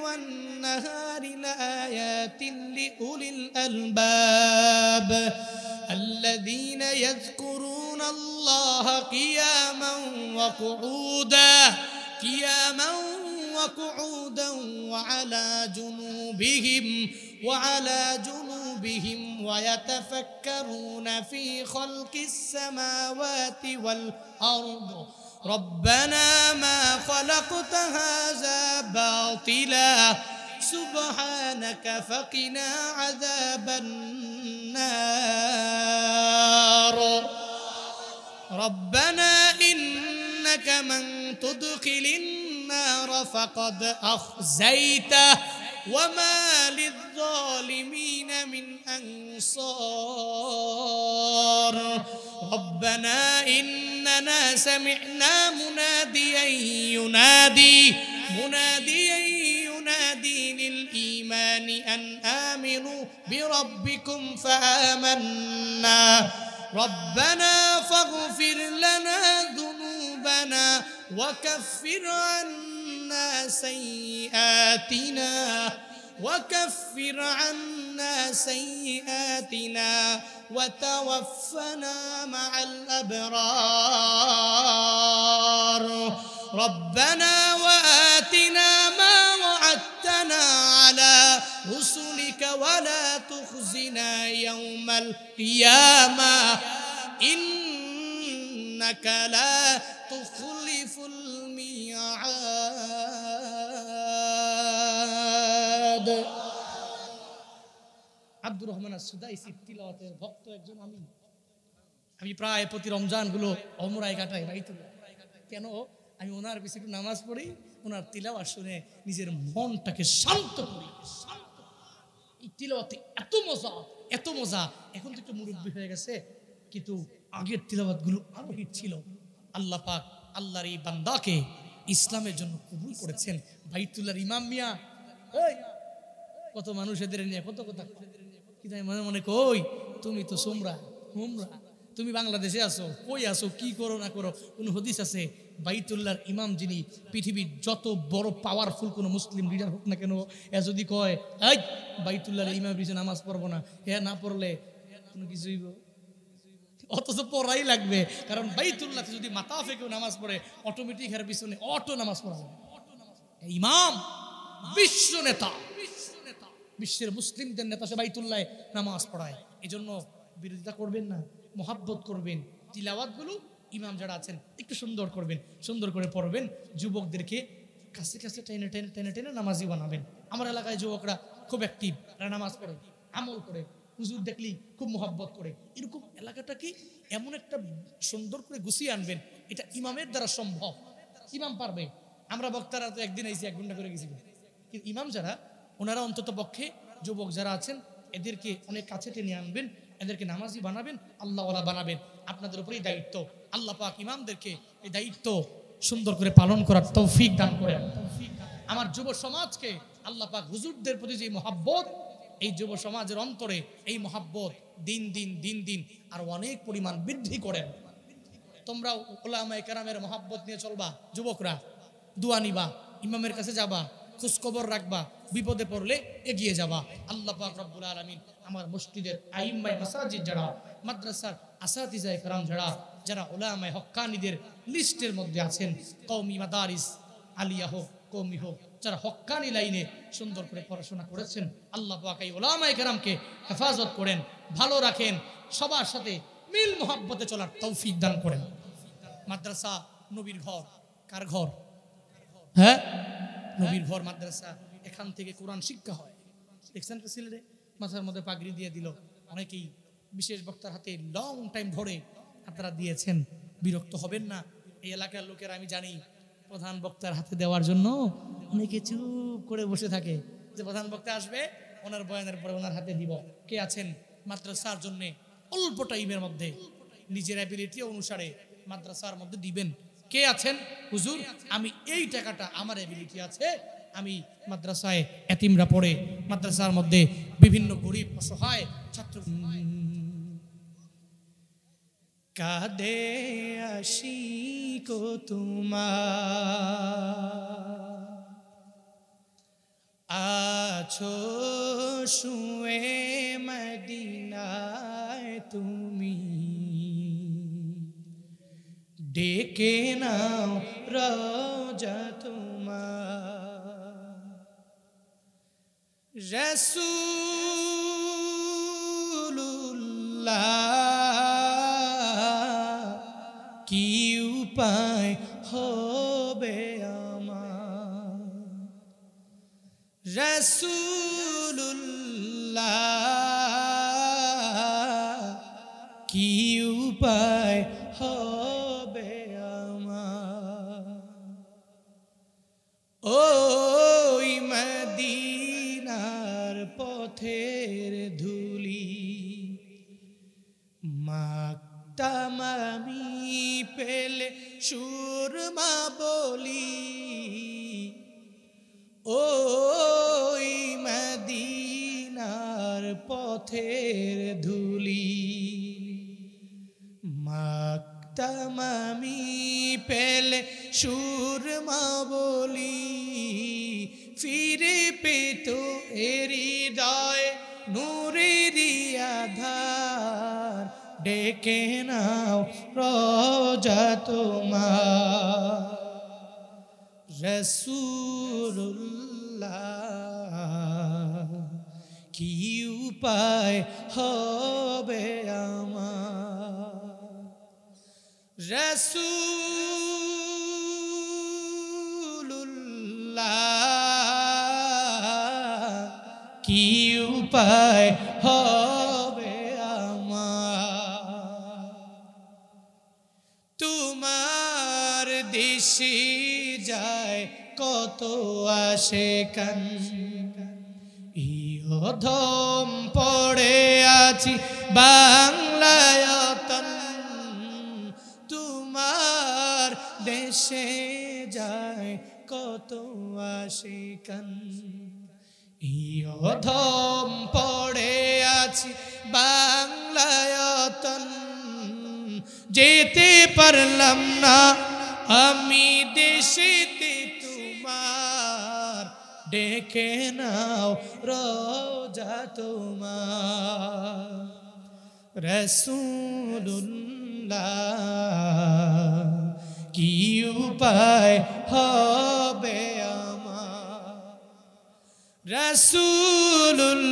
والنهار لآيات لأولي الألباب الذين يذكرون الله قياما وقعودا وعلى جنوبهم ويتفكرون في خلق السماوات والأرض ربنا ما خلقت هذا باطلا سبحانك فقنا عذاب النار ربنا إنك من تدخل النار فقد أخزيته وما للظالمين من أنصار ربنا إننا سمعنا مناديا ينادي للإيمان أن آمنوا بربكم فآمنا ربنا فاغفر لنا ذنوبنا وكفر عنا سيئاتنا وتوفنا مع الأبرار ربنا وآتنا ما وعدتنا على رسلك ولا تخزنا يوم القيامة إنك لا تخلف الميعاد আব্দুর রহমান আস-সুদাইসি তিলাওয়াতের ভক্ত একজন। আমি প্রায় প্রতি রমজানগুলো ওমরায় কাটাই বাইতুল্লাহ। কেন? আমি ওনার পিছনে একটু নামাজ পড়ি, ওনার তিলাওয়াত শুনে নিজের মনটাকে শান্ত করি। এই তিলাওয়াতে এত মজা। এখন তো একটু মুরব্বী হয়ে গেছে, কিন্তু আগের তিলাওয়াতগুলো আরো হিট ছিল। আল্লাহ পাক আল্লাহর এই বান্দাকে ইসলামের জন্য কবুল করেছেন। বাইতুল্লাহর ইমাম মিয়া, কত মানুষ এদের নিয়ে কত কথা, কিন্তু আমি মনে মনে কই তুমি তো সোমরা তুমি বাংলাদেশে আসো, কই আসো, কি করো না করো। কোন হাদিস আছে বাইতুল্লাহর ইমাম যিনি, পৃথিবীর যত বড় পাওয়ারফুল কোন মুসলিম লিডার হোক না কেন, এ যদি কয় এই বাইতুল্লাহর ইমাম পিছনে নামাজ পড়বো না, এ না পড়লে কোনো কিছুই, অথচ পড়াই লাগবে। কারণ বাইতুল্লাহতে যদি মাথা ফেকেও নামাজ পড়ে অটোমেটিক এর পিছনে অটো নামাজ পড়া যাবে। ইমাম বিশ্ব নেতা, বিশ্বের মুসলিমদের নেতা, সে বাইতুল্লাহ নামাজ পড়ায়। এজন্য বিরোধিতা করবেন না, মোহাব্বত করবেন। তিলাওয়াতগুলো ইমাম যারা আছেন একটু সুন্দর করবেন, সুন্দর করে পড়বেন। যুবকদেরকে কাছে কাছে টেনে টেনে টেনে টেনে নামাজি বানাবেন। আমার এলাকায় যুবকরা খুব অ্যাক্টিভ, এরা নামাজ পড়ে, আমল করে, হুজুর দেখলি খুব মোহাব্বত করে। এরকম এলাকাটাকে এমন একটা সুন্দর করে গুছিয়ে আনবেন, এটা ইমামের দ্বারা সম্ভব। ইমাম পারবে। আমরা বক্তারা তো একদিন আইসি 1 ঘন্টা করে গেছি, কিন্তু ইমাম যারা ওনারা অন্তত পক্ষে যুবক যারা আছেন এদেরকে অনেক কাছে টেনে আনবেন, এদেরকে নামাজি বানাবেন, আল্লাহওয়ালা বানাবেন। আপনাদের উপরেই দায়িত্ব। আল্লাহ পাক ইমামদেরকে এই দায়িত্ব সুন্দর করে পালন করার তৌফিক দান করেন। আমার যুব সমাজকে আল্লাহ পাক হুজুরদের প্রতি যে মহাব্বত, এই যুব সমাজের অন্তরে এই মহাব্বত দিন দিন আর অনেক পরিমাণ বৃদ্ধি করেন। তোমরা উলামায়ে কেরামের মহাব্বত নিয়ে চলবা, যুবকরা দোয়া নিবা, ইমামের কাছে যাবা, খোঁজখবর রাখবা, বিপদে পড়লে এগিয়ে যাবা। আল্লাহ পাক রব্বুল আলামিন আমার মসজিদের আইম্মায়ে মাসাজিদ যারা, মাদ্রাসার আসাতিজায়ে কেরাম যারা উলামায়ে হক্কানীদের লিস্টের মধ্যে আছেন, কওমি মাদারিস আলিয়া হোক, কওমি হোক, যারা হক্কানি লাইনে সুন্দর করে পড়াশোনা করেছেন, আল্লাহ পাক এই উলামায়ে কেরামকে হেফাজত করেন, ভালো রাখেন, সবার সাথে মিল মোহাব্বতে চলার তৌফিক দান করেন। মাদ্রাসা নবীর ঘর। কার ঘর? হ্যাঁ, নবীর ঘর মাদ্রাসা। এখান থেকে কোরআন শিক্ষা হয়। দেখছেন তো সিলেটে মাথার মধ্যে পাগড়ি দিয়ে দিল, অনেকেই বিশেষ বক্তার হাতে লং টাইম ধরে আপনারা দিয়েছেন। বিরক্ত হবেন না। এই এলাকার লোকেরা আমি জানি প্রধান বক্তার হাতে দেওয়ার জন্য অনেকে চুপ করে বসে থাকে, যে প্রধান বক্তা আসবে ওনার বয়ানের পরে ওনার হাতে দিব। কে আছেন মাদ্রাসার জন্য অল্প টাইমের মধ্যে নিজের অ্যাবিলিটি অনুসারে মাদ্রাসার মধ্যে দিবেন? কে আছেন? হুজুর আমি এই টাকাটা, আমার অ্যাবিলিটি আছে, আমি মাদ্রাসায় এতিমরা পড়ে, মাদ্রাসার মধ্যে বিভিন্ন গরিব অসহায় ছাত্র কাঁদে আশিক তোমার, আছো শুয়ে মদিনায় তুমি, ডেকে নাও রওজা তোমার। রাসূলুল্লাহ কি উপায় হবে আমার, রাসূলুল্লাহ কি উপায় হবে আমার। ওই মদিনার পথের ধুলি মাগতাম আমি পেলে সুরমা বলি, ওই মদিনার পথের ধুলি মাগতাম আমি পেলে সুরমা বলি, ফিরে পেত হৃদয় নূরেরি আধার, ডেকে নাও রওজা তোমার। রাসূলুল্লাহ কি উপায় হবে আমার, রাসূলুল্লাহ কি উপায় হবে আমার। তোমার দেশে যায় কত আশিকান, ইহধম পড়ে আছি বাংলায় তন, তোমার দেশে যায় কত আশিকান, ইহধম পড়ে আছি বাংলায় তন, যেতে পারলাম না আমি দেশেতে তোমার, ডেকে নাও রওজা তোমার। রাসূলুল্লাহ কি উপায় হবে আমার, রাসূলুল্লাহ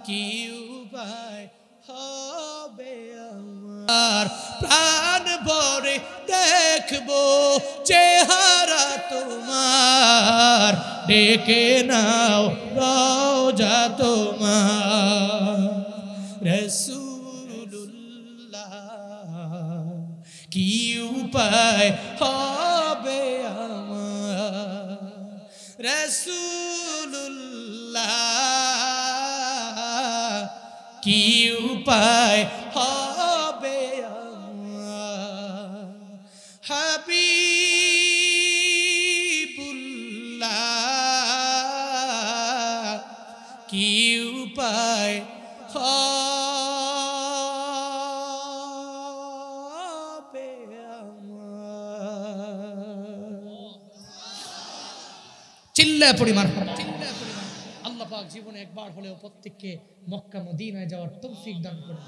কি উপায় হবে আমার। প্রাণ ভরে দেখবো চেহারা তোমার, ডেকে নাও রওজা তোমার। রাসূলুল্লাহ উপায় হবে আমার রাসূলুল্লাহ কি উপায় হবে আমার হাবিবুল্লাহ কি উপায় হবে আমার চিল্লায় পড়ি মারহাবা আল্লাহ পাক জীবনে একবার হলেও প্রত্যেককে মক্কা মদিনায় যাওয়ার তৌফিক দান করুন।